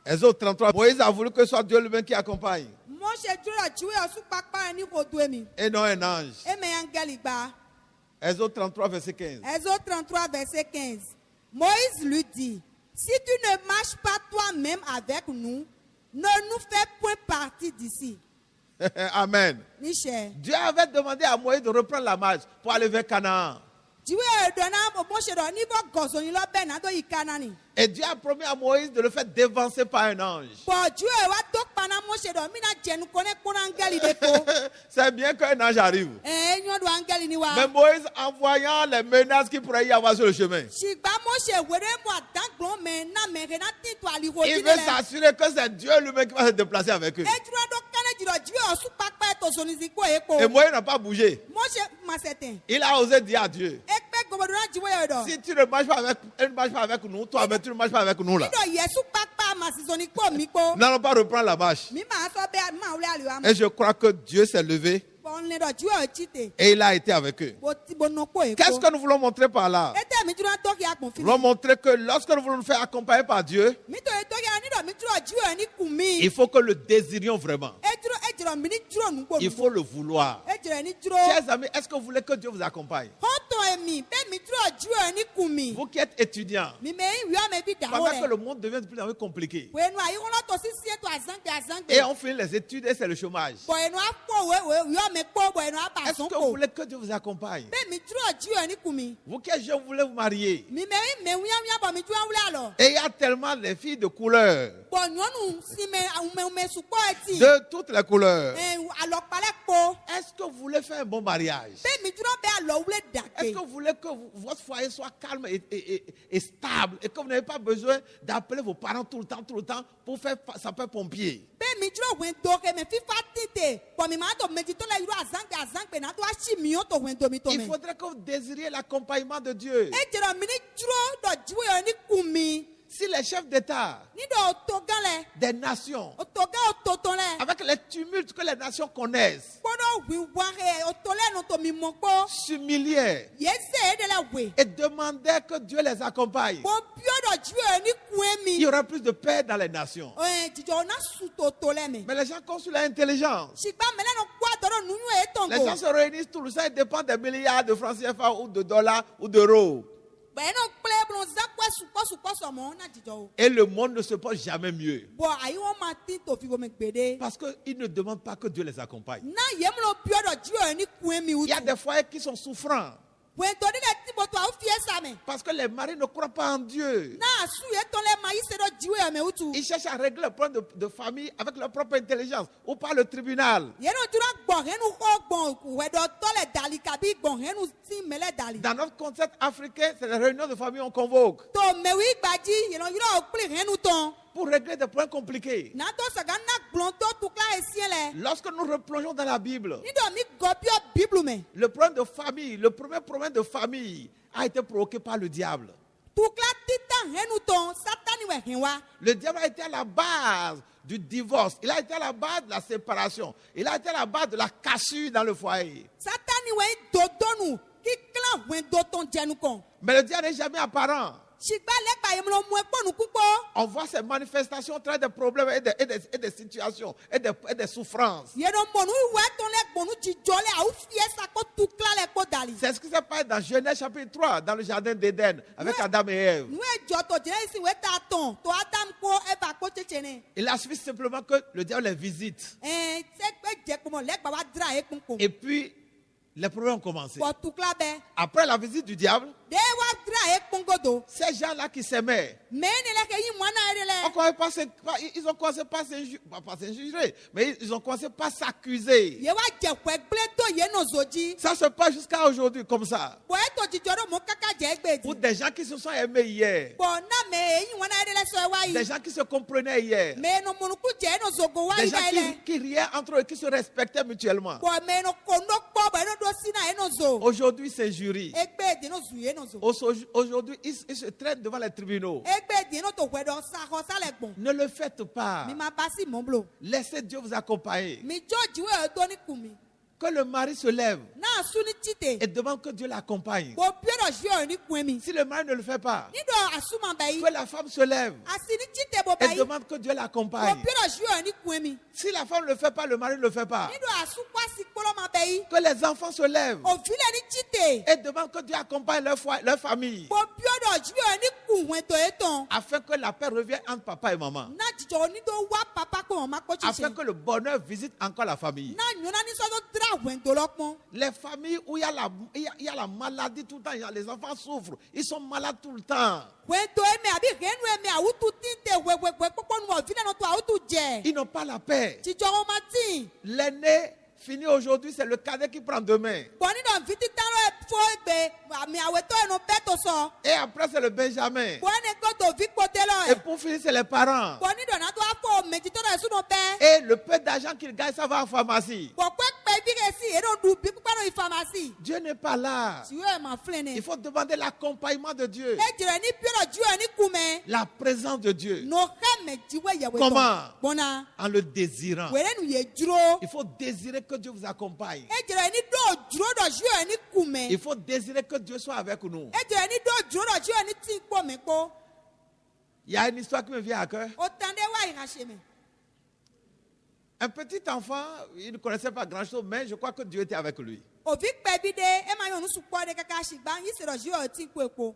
Exode 33, Moïse a voulu que ce soit Dieu lui-même qui accompagne et non un ange. Exode 33 verset 15. Exode 33 verset 15. Moïse lui dit, si tu ne marches pas toi-même avec nous, ne nous fais point partie d'ici. Amen. Michel. Dieu avait demandé à Moïse de reprendre la marche pour aller vers Canaan. Et Dieu a promis à Moïse de le faire dévancer par un ange. C'est bien qu'un ange arrive. Mais Moïse, en voyant les menaces qu'il pourrait y avoir sur le chemin, il veut s'assurer que c'est Dieu lui-même qui va se déplacer avec eux. Et Moïse n'a pas bougé. Il a osé dire à Dieu, si tu ne marches pas avec nous, toi-même tu ne marches pas avec nous là. Nous n'allons pas reprendre la marche. Et je crois que Dieu s'est levé et il a été avec eux. Qu'est-ce que nous voulons montrer par là? Nous voulons montrer que lorsque nous voulons nous faire accompagner par Dieu, il faut que le désirions vraiment. Il faut le vouloir. Chers amis, est-ce que vous voulez que Dieu vous accompagne? Vous qui êtes étudiants, pendant que le monde devient de plus en plus compliqué, et on finit les études et c'est le chômage, est-ce que vous voulez que Dieu vous accompagne? Vous qui êtes jeunes, vous voulez vous marier, et il y a tellement de filles de couleur, de toutes les couleurs. Est-ce que vous voulez faire un bon mariage? Est-ce que vous voulez que votre foyer soit calme et stable et que vous n'avez pas besoin d'appeler vos parents tout le temps pour faire sapeur-pompier? Il faudrait que vous désiriez l'accompagnement de Dieu. Si les chefs d'État des nations, avec les tumultes que les nations connaissent, s'humiliaient et demandaient que Dieu les accompagne, il y aura plus de paix dans les nations. Mais les gens consultent l'intelligence. Les gens se réunissent tout le temps et dépendent des milliards de francs CFA ou de dollars ou d'euros. Et le monde ne se porte jamais mieux. Parce qu'ils ne demandent pas que Dieu les accompagne. Il y a des foyers qui sont souffrants. Parce que les maris ne croient pas en Dieu. Ils cherchent à régler le problème de famille avec leur propre intelligence ou par le tribunal. Dans notre concept africain, c'est les réunions de famille qu'on convoque pour régler des problèmes compliqués. Lorsque nous replongeons dans la Bible, le problème de famille, le premier problème de famille a été provoqué par le diable. Le diable a été à la base du divorce, il a été à la base de la séparation, il a été à la base de la cassure dans le foyer. Mais le diable n'est jamais apparent. On voit ces manifestations traiter des problèmes et des situations et des souffrances. C'est ce qui s'est passé dans Genèse chapitre 3, dans le jardin d'Éden, avec Adam et Ève. Il a suffi simplement que le diable les visite. Et puis, les problèmes ont commencé. Après la visite du diable, ces gens-là qui s'aimaient, ils ont commencé pas s'injurer, mais ils ont commencé par s'accuser. Ça se passe jusqu'à aujourd'hui comme ça. ko dzidzɔ ɖe mo kaka dze egbe Ou dzi. des gens qui se sont aimés hier. Bɔn na me eyi wɔna yɛ ɖe lɛ sɔ wa yi. Des gens qui se comprenaient hier. Me no munuku dze eno zogo wa Des yi gens da yi lɛ. qui riaient entre eux, qui se respectaient mutuellement. Bɔn me no ko no kpɔ bɔ eno do si na eno zo. Aujourd'hui, c'est jury. Egbe di no zu eno zo. Aujourd'hui, ils se traînent devant les tribunaux. Egbe di no to hwɛ dɔ sa xɔ sa le gbɔn. Ne le faites pas. Mi ma ba si mɔ blo. Laissez Dieu vous accompagner. Mi dzo dziwe edo ni kun mi. Que le mari se lève Na su ni tsite. et demande que Dieu l'accompagne. Bo pie dɔ zi ni kun mi. Si le mari ne le fait pas, Ni dɔ asuma bɛ yi. que la femme se lève Asi ni tsite bo et bɛ yi. demande que Dieu Bo l'accompagne. pie dɔ zi ni kun mi. Si la femme ne le fait pas, le mari ne le fait pas. Ni dɔ asu kwasi kpɔlɔ ma bɛ yi. Que les enfants se lèvent Ovi le ni tsite. et demandent que Dieu accompagne leur famille. Bo pie dɔ zi ni kun wɛn to etɔn. Afin que la paix revienne entre papa et maman. Na dzidzɔ ni do wa papa ko mama kpɔ Afin tsitsi. que le bonheur visite encore la famille. Na nyɔna ni sɔ do dra wɛn do lɔ kpɔn. Les familles où il y a la maladie tout le temps, les enfants souffrent, ils sont malades tout le temps. Wɛn to eme abi hɛnu eme awutu tinte wɛwɛwɛ kpɔkpɔ nu wɔ vi le nɔ to awutu jɛ. Ils n'ont pas la paix. Dzidzɔ wo ma ti. L'aîné fini aujourd'hui, c'est le cadet qui prend demain. Bɔn ni dɔ vi titan lɔ fo egbe ami awetɔ yɛ no bɛ to sɔ. Et après, c'est le Benjamin. Bɔn ne ko to vi kpote lɔ Et yɛ. pour finir, c'est les parents. Bɔn ni dɔ na to afɔ medzitɔ lɔ esu no bɛ. Et le peu d'argent qu'il gagne, ça va en pharmacie. Bɔn kpɛ kpɛ bi ke si eno du bi kpɛ no yi pharmacie. Dieu n'est pas là. Si yɛ ma filɛ ne. Il faut demander l'accompagnement de Dieu. E dzra ni pie dɔ dziwɔ ni kumɛ. La présence de Dieu. No xe me dziwɔ yɛ wetɔ. Comment? Bɔnna. En le désirant. Wɛrɛ nu ye dzro. Il faut désirer que Dieu vous accompagne. E dzra ni do dzro dɔ dziwɔ ni kumɛ. Il faut désirer que Dieu soit avec nous. E dzra ni do dzro dɔ dziwɔ ni ti kpɔ mɛ kpɔ. Il y a une histoire qui me vient à cœur. O tan de wa yi ha se me. Un petit enfant, il ne connaissait pas grand-chose, mais je crois que Dieu était avec lui. Ovi kpɛ bi de e ma yɔ nu sukpɔ de kaka si gba yi se dɔ dziwɔ ti kpɔ ekpo.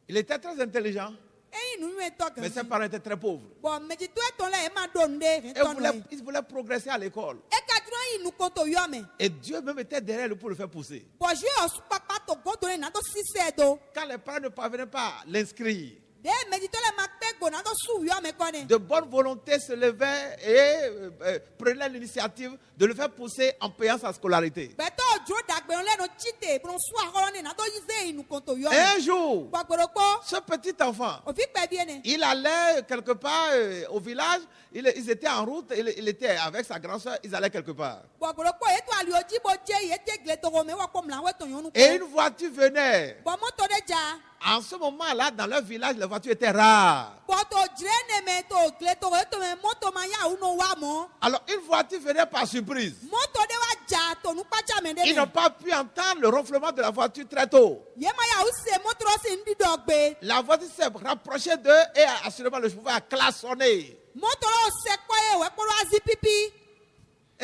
Il était très intelligent, Eyi nu yɛ tɔ mais ses gan. parents étaient très pauvres. Bɔn medzitɔ etɔn la e ma do nu de Et hɛntɔ nu ye. il voulait progresser à l'école. E ka dzro yi nukoto yɔ me. Et Dieu même était derrière lui pour le faire pousser. Bɔn dziwɔ sukpakpa to godo ne na to sisɛ do. Quand les parents ne parvenaient pas à l'inscrire, De medzitɔ le ma kpɛ go na to su yɔ me kɔ ne. de bonne volonté se levaient et prenaient l'initiative de le faire pousser en payant sa scolarité. Bɛtɔ dzro dagbe le no tsite blɔ su ahɔrɔ ne na to yi ze yi nukoto yɔ Et un me. jour, Gbɔgbɔdɔkpɔ. ce petit enfant, Ovi kpɛ bi ne. il allait quelque part au village, ils étaient en route, il était avec sa grand-soeur, ils allaient quelque part. Gbɔgbɔdɔkpɔ eto ali o dzi bo dze yi ete gle tɔgɔ me wɔkpɔ mla wɛ tɔ nyɔnu Et une kpɔ. voiture venait. Bɔn mɔtɔ de dza. En ce moment-là, dans leur village, les voitures étaient rares. Bɔtɔ dzre ne me to gle tɔgɔ eto me mɔtɔ ma ya wu no wa mɔ. Alors, une voiture venait par surprise. Mɔtɔ de wa dza to nukpatsa me de Ils n'ont me. pas pu entendre le ronflement de la voiture très tôt. Ye ma ya wu se mɔtɔ si ŋdi dɔ gbe. La voiture s'est rapprochée d'eux et assurément le chauffeur a klaxonné. Mɔtɔ la o se kpɔ ye wɛ kpɔ la zi pipi.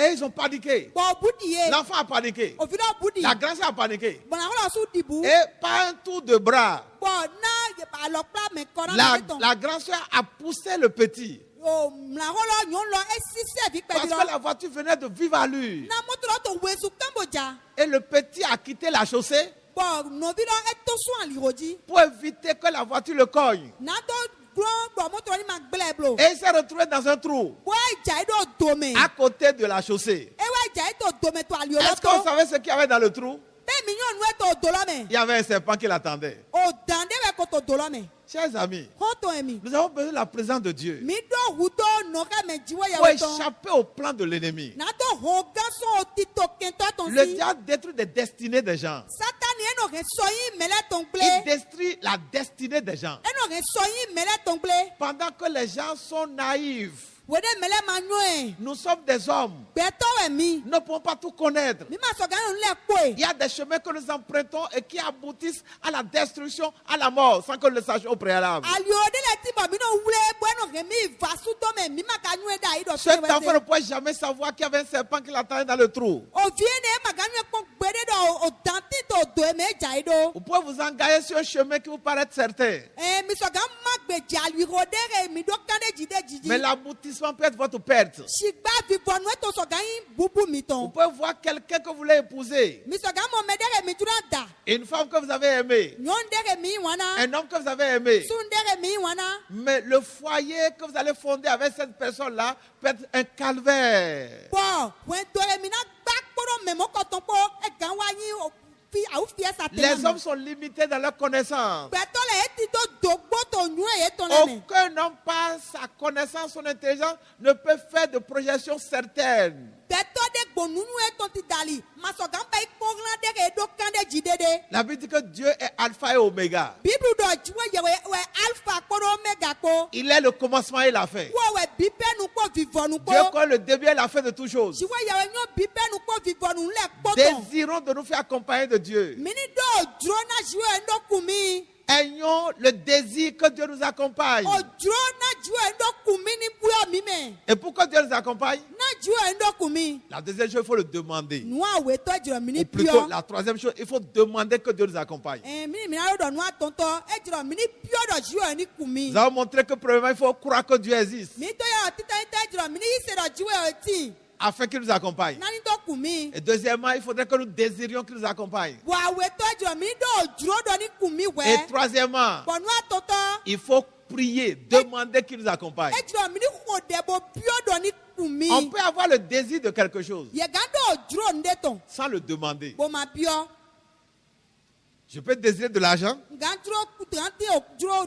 Et ils ont paniqué. Bɔn budi ye. L'enfant a paniqué. Ovi dɔ budi. La grand-sœur a paniqué. Bɔn akɔlɔ su dibu. Et par un tour de bras, Bɔn na alɔkpla me kɔ na me tɔn. la grand-sœur a poussé le petit. O mla akɔlɔ nyɔnu lɔ esi se vi kpɛ Parce bi que lɔ. la voiture venait de vive allure. Na mɔtɔ la to wezu kpɛnbo dza. Et le petit a quitté la chaussée Bɔn nɔvi lɔ eto sún aliho dzi. pour éviter que la voiture le cogne. Na to gblɔ bɔn mɔtɔ la ni ma gblɛ blo. Et il s'est retrouvé dans un trou Bɔn edza yi do dome. à côté de la chaussée. Ewa edza yi to dome to aliho Est-ce lɔ que vous to. savez ce qu'il y avait dans le trou? Bɛɛ mi nyɔnu eto do lɔ me. Il y avait un serpent qui l'attendait. O dan de bɛ koto do lɔ me. Chers amis, Hɔntɔn emi. nous avons besoin de la présence de Dieu Mi do wu do nɔkɛ me dziwɔ yɛ pour wɛ tɔn. échapper au plan de l'ennemi. Na to ho gasɔn o ti to kɛntɔ tɔn Le si. diable détruit des destinées des gens. Satani eno hɛ sɔyin mɛlɛ tɔn Il gble. détruit la destinée des gens. Eno hɛ sɔyin mɛlɛ tɔn gble. Pendant que les gens sont naïfs, Wede mɛlɛ ma nyɔɛ. nous sommes des hommes. Gbɛtɔ wɛ mi. Nous ne pouvons pas tout connaître. Mi ma sɔ ganu lɛ koe. Il y a des chemins que nous empruntons et qui aboutissent à la destruction, à la mort, sans que nous le sachions au préalable. Alio de le ti bɔ mi no wule bɔ eno hɛ mi va su tɔ mɛ mi ma ka nyɔɛ da yi dɔ Cet wɛ enfant se. ne pouvait jamais savoir qu'il y avait un serpent qui l'attendait dans le trou. O vie ne e ma ka nyɔɛ kpɔn gbe de dɔ o dan ti to do ye mɛ edza yi do. Vous pouvez vous engager sur un chemin qui vous paraît certain. Mi sɔ gan ma gbedze aliho de he mi do kan de dzi de dzidzi. Mais l'aboutissement peut être votre perte. Sigba vivɔ nu eto sɔ gan yi bubu mi Vous tɔn. pouvez voir quelqu'un que vous voulez épouser. Mi sɔ gan mɔ mɛ de he mi dura da. Une femme que vous avez aimée. Nyɔnu de he mi wana. Un homme que vous avez aimé. Sun de he mi wana. Mais le foyer que vous allez fonder avec cette personne-là peut être un calvaire. Bɔn wɛn do he mi na gba kpɔdɔ mɛ mɔ kɔtɔn kpɔ egan wa nyi Les hommes sont limités dans leur connaissance. Gbɛtɔ le eti do dogbo to nyuie ye tɔn lɛ mɛ. Aucun homme par sa connaissance, son intelligence ne peut faire de projections certaines. Gbɛtɔ de gbonunu etɔn ti dali masɔgan bɛ ikpɔnlan de ke edo kan de dzi dede. La Bible dit que Dieu est alpha et oméga. Bible dɔ dziwɔ yɛ wɛ alpha kpɔɖo omega ko. Il est le commencement et la fin. Wɔ wɛ bipɛnu kpɔ vivɔnu Dieu ko. connaît le début et la fin de toutes choses. Dziwɔ yɛ wɛ nyɔ bipɛnu kpɔ vivɔnu lɛ kpɔtɔ. Désirons de nous faire accompagner de Dieu. Mini do dzro na dziwɔ ndo kumi. Ayons le désir que Dieu nous accompagne. O dzro na dziwɔ ndo kumi ni buyɔ mi mɛ. Et pourquoi Dieu nous accompagne? Na dziwɔ ndo kumi. La deuxième chose, il faut le demander. Nua wetɔ dzro mini Ou plutôt, puyɔ. la troisième chose, il faut demander que Dieu nous accompagne. Mini mina do nua tɔntɔ edzro mini puyɔ do dziwɔ ni kumi. Nous avons montré que premièrement, il faut croire que Dieu existe Mi to yɛ tita edzro mini yi se do dziwɔ eti. afin qu'il nous accompagne. Nani do kumi. Et deuxièmement, il faudrait que nous désirions qu'il nous accompagne. Wa wetɔ edzro mini do dzro do ni kumi Et wɛ. troisièmement, Bɔn nua tɔntɔ. il faut prier, demander qu'il nous accompagne. Edzro mini xɔ dɛbɔ puyɔ do ni kumi. On peut avoir le désir de quelque chose Yɛ gan do dzro nde tɔn. sans le demander. Bɔn ma puyɔ. Je peux désirer de l'argent Gan dzro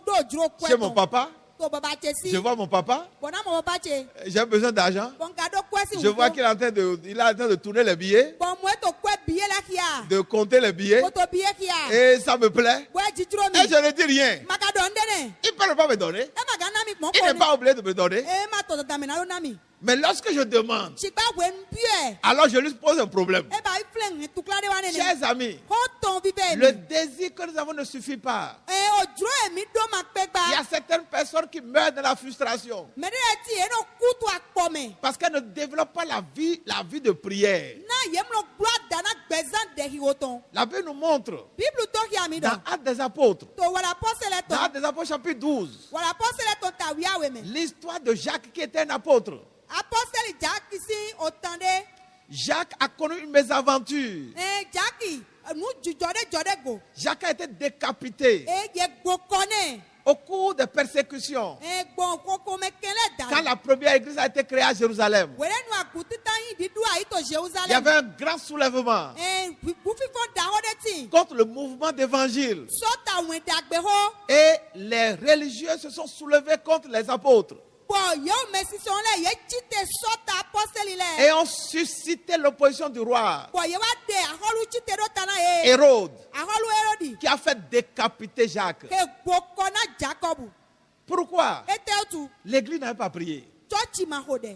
do dzro kɔɛ chez mon papa. To baba tse si. Je vois mon papa, Bɔn na mɔ baba tse. j'ai besoin d'argent. Bɔn ga do kɔɛ si Je vois qu'il est en train de tourner les billets, Bɔn mo eto kɔɛ biye la kia. de compter les billets. Koto biye kia. Et ça me plaît. Bɔn dzidzro mi. Et je ne dis rien. Maka dɔn dɛ Il ne peut pas me donner. E ma gan na mi kpɔn Il n'est kɔ pas obligé de me donner. E ma tɔ dame na lo na mi. Mais lorsque je demande, Tsigba wɛ n puyɛ. alors je lui pose un problème. E ba ifilɛ ŋun tukla de wa nene. Chers amis, Ko tɔn bi bɛ le mi. désir que nous avons ne suffit pas. O dzro yɛ mi do ma kpɛ Il y a gba. certaines personnes qui meurent de la frustration Mɛ ne yɛ ti yen no kutu akpɔ mɛ. parce qu'elles ne développent pas la vie de prière. Na yemlɔ gblɔ dana gbɛzan dɛhi wo tɔn. La Bible nous montre Biblu tɔ kia mi dans dɔn. Actes des Apôtres, To wala pɔsɛlɛ dans tɔn. Actes des Apôtres chapitre 12, Wala pɔsɛlɛ tɔn ta wia wɛ mɛ. l'histoire de Jacques qui était un apôtre. Apɔsɛli jakisi o tɔn de. Jacques a connu une mésaventure. Jaki nu jujɔ de jɔ de go. Jacques a été décapité Ye go kɔnɛ. au cours des persécutions. Gbɔn koko mɛ kɛlɛ da. Quand la première église a été créée à Jérusalem, Wɛrɛ nu akutita yi didu ayi to il y Jérusalem. avait un grand soulèvement Bufifɔ da hɔ de ti. contre le mouvement d'évangile. Sɔta wɛn dagbe hɔ. Et les religieux se sont soulevés contre les apôtres Bɔn yewo mɛ sisan lɛ ye ci te sɔta apɔsɛli et lɛ. ont suscité l'opposition du roi Bɔn ye wa de ahɔlu ci te do tana ye. Hérode, Ahɔlu Herodi. qui a fait décapiter Jacques. Ke gbɔkɔ na Jacob. Pourquoi? Ete tu L'église n'avait pas prié. tsɔtsi ma ho dɛ.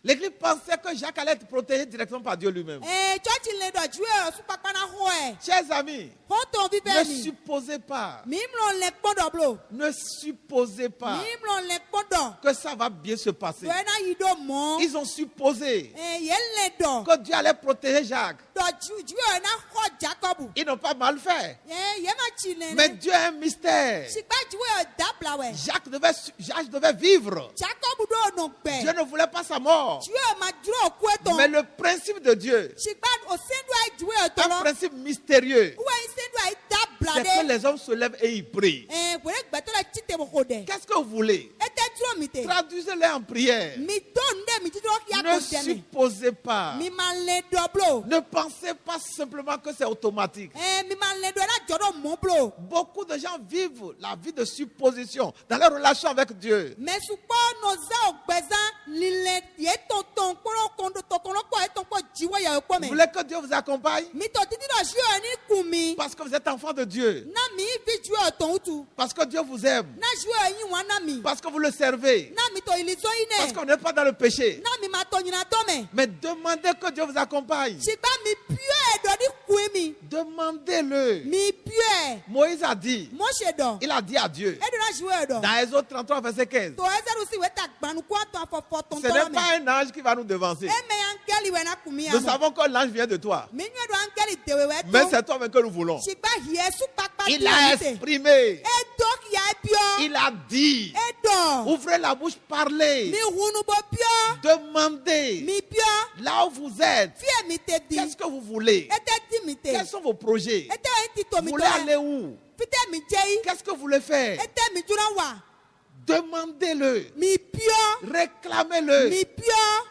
L'église pensait que Jacques allait être protégé directement par Dieu lui-même. Tsɔtsi le dɔ ju yɛ supakpa na ho ɛ. Chers amis, Hɔntɔn bi ne bɛ mi. supposez pas, Mimlɔ le kpɔn dɔ blo. ne supposez pas Mimlɔ le kpɔn dɔ. que ça va bien se passer. Dɔ na yi do mɔ. Ils ont supposé Ye le dɔ. que Dieu allait protéger Jacques. Dɔ ju yɛ na xɔ Jacob. Ils n'ont pas mal fait. Ye ma tsi le. Mais Dieu a un mystère. Sigba ju yɛ dabla wɛ. Jacques devait vivre. Jacob do no gbɛ. Dieu ne voulait pas sa mort. Ju yɛ ma duro ku Mais etɔn. le principe de Dieu, Sigba o sendu ayi ju yɛ un tɔlɔ. principe mystérieux, Uwe yi sendu ayi dabla c'est que de. les hommes se lèvent et ils prient. Wɛrɛ gbɛtɔ la tsi te mo ko dɛ. Qu'est-ce que vous voulez? Ete duro mi te. Traduisez-les en prière. Mi do nde mi ti duro kia Ne ko dɛmɛ. supposez pas. Mi ma le dɔ blo. Ne pensez pas simplement que c'est automatique. Mi ma le dɔ na jɔ do mɔ blo. Beaucoup de gens vivent la vie de supposition dans leur relation avec Dieu. Mɛ sukpɔ nɔza o gbɛzan lile ye tɔntɔn kpɔrɔ kɔndo tɔkɔnɔ kpɔ etɔn kpɔ jiwɔ yɛ o kpɔ Vous mɛ. voulez que Dieu vous accompagne? Mi tɔ titi dɔ si yɛ ni kun mi. Parce que vous êtes enfant de Dieu. Na mi vi ju yɛ tɔn tu. Parce que Dieu vous aime. Na ju yɛ yin wa na mi. Parce que vous le servez. Na mi tɔ ilizɔn yi Parce nɛ. qu'on n'est pas dans le péché. Na mi ma tɔ ɲinan tɔ mɛ. Mais demandez que Dieu vous accompagne. Sigba mi pure dɔ ni kun mi. Demandez-le. Mi pure. Moïse a dit, Mose dɔ. il a dit à Dieu, E donna ju yɛ dɔ. dans Exode 33, verset 15, To ɛzɛru si wɛ ta gbanu kó atɔ afɔfɔ ce tɔntɔn n'est mɛ. pas un ange qui va nous devancer. E mɛ ankɛli wɛ na kun mi Nous yan mɔ. savons que l'ange vient de toi. Mi nyɛ do ankɛli dewe wɛ Mais to. c'est toi-même que nous voulons. Sigba hiɛ supakpa Il ti a yɛ te. exprimé. E dɔ kia e piɔ. Il a dit. E dɔ. Ouvrez la bouche, parlez. Mi hunubo piɔ. Demandez. Mi piɔ. Là où vous êtes, Fie mi te di. qu'est-ce que vous voulez? E tɛ di mi te. Quels sont vos projets? E tɛ yɛ ti to Vous mi voulez tɔ aller yɛ. où? Fite mi jɛ yi. Qu'est-ce que vous voulez faire? E tɛ mi dura wa. Demandez-le. mipio Réclamez-le. mipio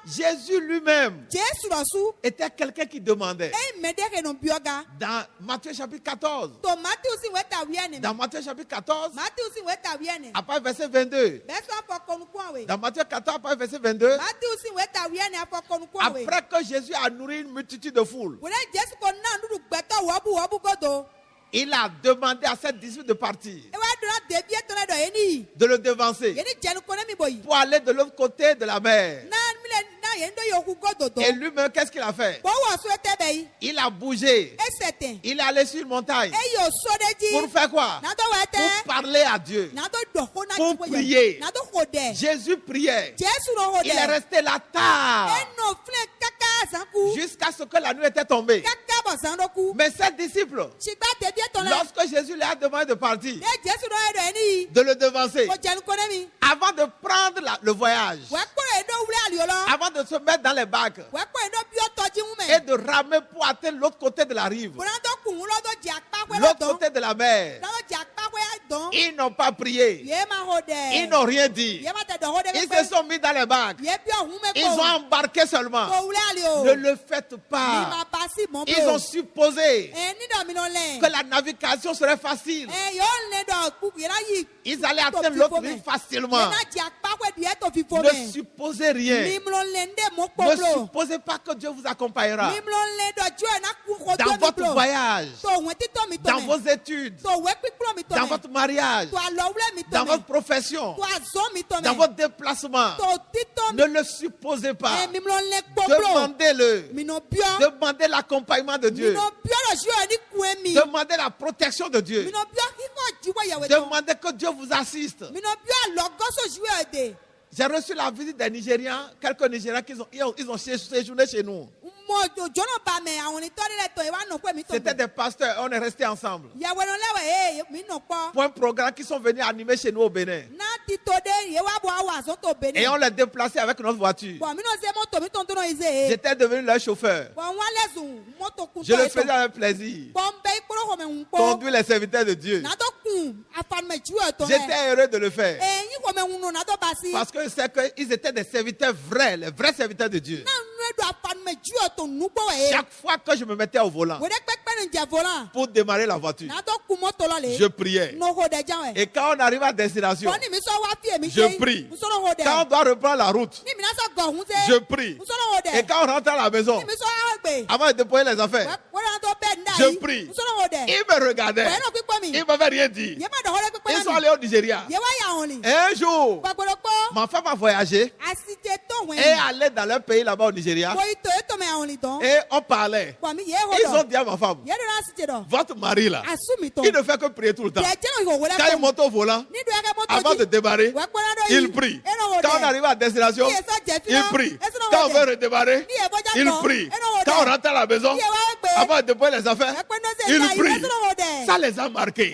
Jésus lui-même Jesu lɔ su était quelqu'un qui demandait. eyi mɛ de ke no bioga Dans Matthieu chapitre 14. to Matthew si weta wiene Dans Matthieu chapitre 14, Matthew si weta wiene après verset 22. bɛsɔ afɔ kɔnukun we Dans Matthieu 14, après verset 22. Matthew si weta wiene afɔ kɔnukun we Après que Jésus a nourri une multitude de foule, wòle Jesu ko na nuɖu gbɛtɔ wɔbu godo il a demandé à ses disciples de partir, ewa donna ɖevi etɔ̃ ɖe dɔ yeni de le devancer, yeni dzenu ko ne mi boyi pour aller de l'autre côté de la mer. na mi le na yeni do yoku gododo Et lui-même, qu'est-ce qu'il a fait? kò wɔ so ete bɛ yi Il a bougé. esete Il est allé sur une montagne. eyi o so ɖe Pour dzi faire quoi? na do wɔ Pour ete parler à Dieu. na do dɔxo na Pour dziƒo prier. yɔ na do xɔ ɖe Jésus priait. Jesu no xɔ Il est ɖe resté là tard, eno filɛ kaka zanku jusqu'à ce que la nuit était tombée. kaka bɔ zan ɖo ku Mais ses disciples, tsigba ɖevi etɔ̃ lɛ lorsque Jésus leur a demandé de partir, ne Jesu ɖo ye ɖo yeni yi de le devancer, ko dzenu ko ne mi avant de prendre le voyage, wɔ ekpɔ ye ɖo wuli ali lɔ avant de se mettre dans les bacs wɔ ekpɔ ye ɖo biɔ tɔdzi ŋu et mɛ de ramer pour atteindre l'autre côté de la rive, bona do kun lɔ do dzi akpa koe lɔ l'autre dɔn côté de la mer, na do dzi akpa koe dɔn ils n'ont pas prié, ye ma xɔ ɖe ils n'ont rien dit. ye ma te dɔxɔ ɖe Ils kpe se sont mis dans les bacs, ye biɔ hu me ils ont ko embarqué seulement. ko wuli ali o Ne le faites mi pas. ma ba si mɔ Ils ont blo supposé ni dɔ mi nɔ lɛ que la navigation serait facile. yɔ lɛ dɔ kuku yɛlɛ yi Ils allaient atteindre l'autre rive facilement. yɛlɛ dzi akpa koe di eto fifo Ne mɛ supposez rien. mi mlɔ lɛ nde mɔ Ne kpɔ blo supposez pas que Dieu vous accompagnera mi mlɔ lɛ dɔ dzo yɛ na ku xɔ dans do mi votre blo voyage, to wɛ titɔ mi dans tɔ vos mɛ études, to wɛ kpikplɔ mi tɔ dans mɛ votre mariage, to alɔwulɛ mi dans tɔ votre mɛ profession, to azɔ mi tɔ dans mɛ votre déplacement. to titɔ mi Ne le supposez pas. mi mlɔ lɛ kpɔ blo Demandez-le. mi nɔ biɔ Demandez l'accompagnement de mi Dieu. nɔ biɔ dɔ zi yɛ ni kue mi Demandez la protection de Dieu. mi nɔ biɔ kikɔ dziwɔ yɛwɛ tɔ Demandez que Dieu vous assiste. mi nɔ biɔ alɔgɔsɔ zi yɛ de J'ai reçu la visite des Nigériens, quelques Nigériens qui ils ont séjourné chez nous. mɔ jɔnɔ ba mɛ àwọn ni tɔri lɛ tɔ ye wa nɔ kpe mi tɔ C'était des pasteurs, on est restés ensemble. yàwé nɔ lɛ wɛ mi nɔ kpɔ Pour un programme qui sont venus animer chez nous au Bénin. n'a ti to de ye wa bɔ awo azɔ to bene Et on les déplaçait avec notre voiture. bɔn mi nɔ se mɔto mi tɔn tɔnɔ yi ze J'étais devenu leur chauffeur. bɔn wa lɛ zun mɔto kun Je le tɔ faisais ye tɔ avec plaisir. bɔn bɛ ikpɔlɔ xɔmɛ ŋun kpɔ Conduire les serviteurs de Dieu. n'a tɔ kun afanimɛ ju yɛ tɔ J'étais heureux de le faire. yi xɔmɛ ŋun nɔ n'a tɔ basi n'a Parce que je sais qu'ils étaient des serviteurs vrais, les vrais serviteurs de Dieu. nue do afanimɛ ju yɛ tɔ nukpɔ wɛ ye Chaque fois que je me mettais au volant wòle kpekpe ni jɛ volan pour démarrer la voiture, n'a tɔ kun mɔto lɔ le je priais. n'oho dɛ jan wɛ Et quand on arrive à destination, bɔn ni mi sɔn wa fie mi Je se prie. musɔlɔ ho quand on dɛ doit reprendre la route, ni mina sɔn gɔhun se je prie. musɔlɔ ho Et dɛ quand on rentre à la maison, ni mi sɔn awo gbe. avant de déployer les affaires, Wọ́n tó bẹ́ẹ̀ ní Je àyè. prie. Nsọ́nà wò dẹ̀. ils me regardaient. Wọ́n náà pípọ́ mi. Ils ne m'avaient rien dit. Yé má dọ̀wọ́lẹ́ pípọ́ Ils sont náà mi. allés au Nigeria. Yé wá yà wọ́n ni. Un jour, Gbàgbọ́dọ̀ pọ́. ma femme a voyagé Àsìjẹ tó wẹ̀ et ni. allait dans leur pays là-bas au Nigeria. Mo ìtò ètò mi àwọn ni tán. Et on parlait. Bọ̀ mi yé hó Ils ont dọ̀. dit à ma femme, Yé dọ̀ àsìjẹ dọ̀. votre mari là, Àsú mi tán. il ne fait que prier tout le temps. Yẹ jẹ́ náà ìhòòhò Quand il lẹ́kọ̀ọ́. monte au volant, Nídùú ẹ̀kẹ́ mọ́tò avant de démarrer, Wẹ́ pọ́nrán dọ̀ yìí. il prie. Ẹ̀nà wò Quand on dẹ̀. arrive à destination, Ní èso jẹ̀ fi il náà. prie. Ẹ̀sìn náà Quand wò on veut dẹ̀. redémarrer, Ní èbọ́jà il tán. prie. Ẹ̀nà wò Quand on dẹ̀. rentre à la maison, Ní èwà gbé. avant de déployer les affaires, Wẹ́ pẹ́ ní ọ̀sẹ̀ il ìgbà yìí. prie. Ẹ̀sìn náà wò dẹ̀. Ça les a marqués.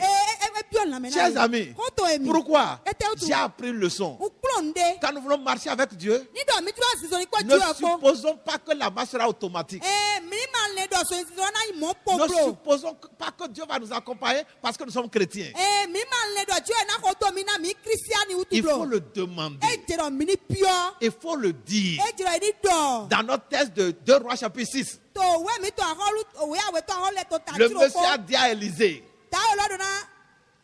Bí ọ̀nà mi náà. Chers amis, Kótó èmi. pourquoi Ètè òtún. j'ai appris une leçon. Nkúlò ń dé. Quand nous voulons marcher avec Dieu, Nídọ̀ mi tí wọ́n sì sọ ní pé ne ju ọ̀pọ̀. supposons pas que la marche sera automatique. Mi máa ń lè dọ̀ sọ ìsìn náà yìí mọ́ Ne pòpò. supposons pas que Dieu va nous accompagner parce que nous sommes chrétiens. Mi máa ń lè dọ̀ ju ẹ̀ náà kó tó mi náà mi kírísíánì wútu Il faut bro. le demander. E jẹ̀rọ̀ mi ní píọ́. Il faut le dire. E jẹ̀rọ̀ ní dọ̀. Dans notre texte de 2 Rois chapitre 6, Tó òwe mi tó àhọ́lù òwe àwẹ̀ tó àhọ́lẹ̀ tó tà le tí o monsieur a kó. dit à Élisée, Táwọn ọlọ́dún náà.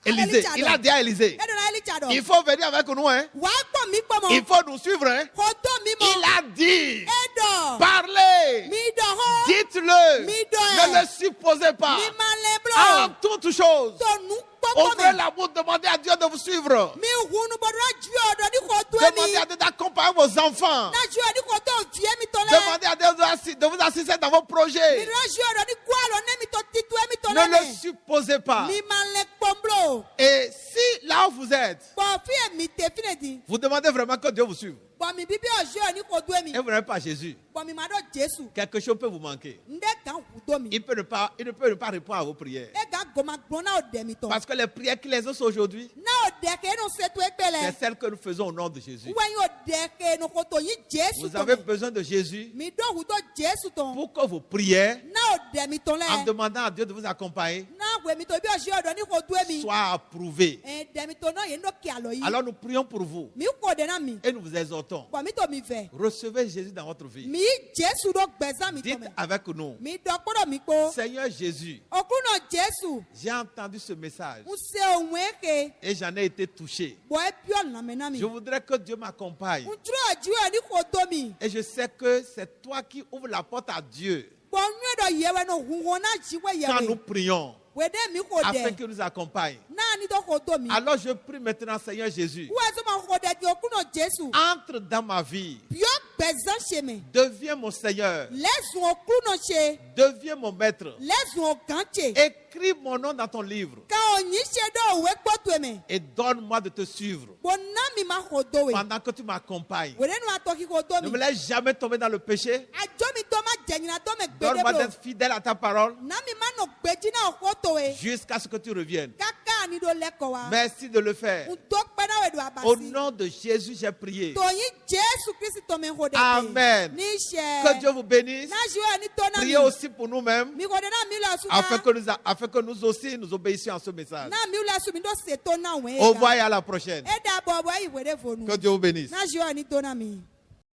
Élisée, il a dit à Élisée, Ẹ̀dùn náà Élíjà dọ̀. il faut venir avec nous, hein. Wà á pọ̀ mí pọ̀ mọ́. Il faut nous suivre, hein. Kò tó mi mọ́. Il a dit, E dọ̀. parlez, Mi dọ̀ hó. dites-le, Mi ne le supposez pas. Mi máa lè En blọ̀. toutes choses, Tó nù pọ́pọ́ ouvrez mi. la bouche, demandez à Dieu de vous suivre. Mi hùnú bọ̀dọ̀ ju ọ̀dọ̀ ní kò tó mi. Demandez à Dieu d'accompagner vos enfants. Náà ju ọ̀dọ̀ ní kò tó fi émi tó lẹ̀. Demandez à Dieu de vous assister dans vos projets. Ìránṣẹ́ ọ̀dọ̀ ní kú àlọ́ ní mi tó títú ẹ̀mí tó Ne le lẹ́mẹ̀. supposez pas. Mi máa ń lẹ pọ́nblò. Et si là où vous êtes, Bọ̀ fí èmi tè fínèdì. vous demandez vraiment que Dieu vous suive Bọ̀ mi bíbí ọ̀ṣẹ́ ọ̀ ní kò tó èmi. et vous n'avez pas Jésus, Bọ̀ mi máa dọ̀ Jésù. quelque chose peut vous manquer. Ndé gàn kù tó mi. Il ne peut pas répondre à vos prières. E gàn gòmà gbọ́n náà dẹ̀ mi tọ̀. Parce que les prières qu'il exauce aujourd'hui, Náà dẹ̀ ké inú ṣètò ẹgbẹ́ lẹ̀. c'est celles que nous faisons au nom de Jésus. Wọ́n yóò dẹ̀ ké inú kò tó yí Jésù Vous tó avez mi. besoin de Jésus Mi dọ̀hù tó Jésù tó. pour que vos prières, Náà dẹ̀ mi tó en lẹ̀. demandant à Dieu de vous accompagner, Náà soit approuvé. Eh, demi to no ye no ki alo yi. Alors nous prions pour vous Mi ko de na mi. et nous vous exhortons. Kwa mi to mi ve. Recevez Jésus dans votre vie. Mi Jesu do gbeza mi to Dites me. avec nous, Mi do kodo mi ko. Seigneur Jésus, Okuno Jesu. j'ai entendu ce message Use onweke. et j'en ai été touché. Boy pure na me na mi. Je voudrais que Dieu m'accompagne. Utro ajiwe ni ko do mi. Et je sais que c'est toi qui ouvres la porte à Dieu Bo nwe do yewe no huho na jiwe quand nous yewe. prions Wede mi ko afin de. qu'il nous accompagne. Na ni do ko do mi. Alors je prie maintenant, Seigneur Jésus, Uwe so ma ko de di okuno Jesu. entre dans ma vie, Pure gbeza she me. deviens mon Seigneur, Lezu okuno she. deviens mon maître. Lezu oganche. Écris mon nom dans ton livre Ka onyi she do we kpotu me. et donne-moi de te suivre Bona mi ma ko do we. pendant que tu m'accompagnes. Wede no atoki ko do Ne mi. me laisse jamais tomber dans le péché. Ajo mi to ma jenyina to me Donne-moi gbede d'être fidèle à ta parole na mi ma no gbeji na okoto we. jusqu'à ce que tu reviennes. Kaka ni do leko wa. Merci de le faire. Uto pe na we do Au abasi. nom de Jésus, j'ai prié. Toyi Jesu Christ to me ho de. Amen. Ni she. Que Dieu vous bénisse. Na jiwe ni to na mi. Priez aussi pour nous-mêmes Mi ko de na mi la su. afin que nous aussi nous obéissions à ce message. Na mi la su mi do se to na we. Au revoir et à la prochaine. E da bobo yi we de fonu. Que Dieu vous bénisse. Na jiwe ni to na mi.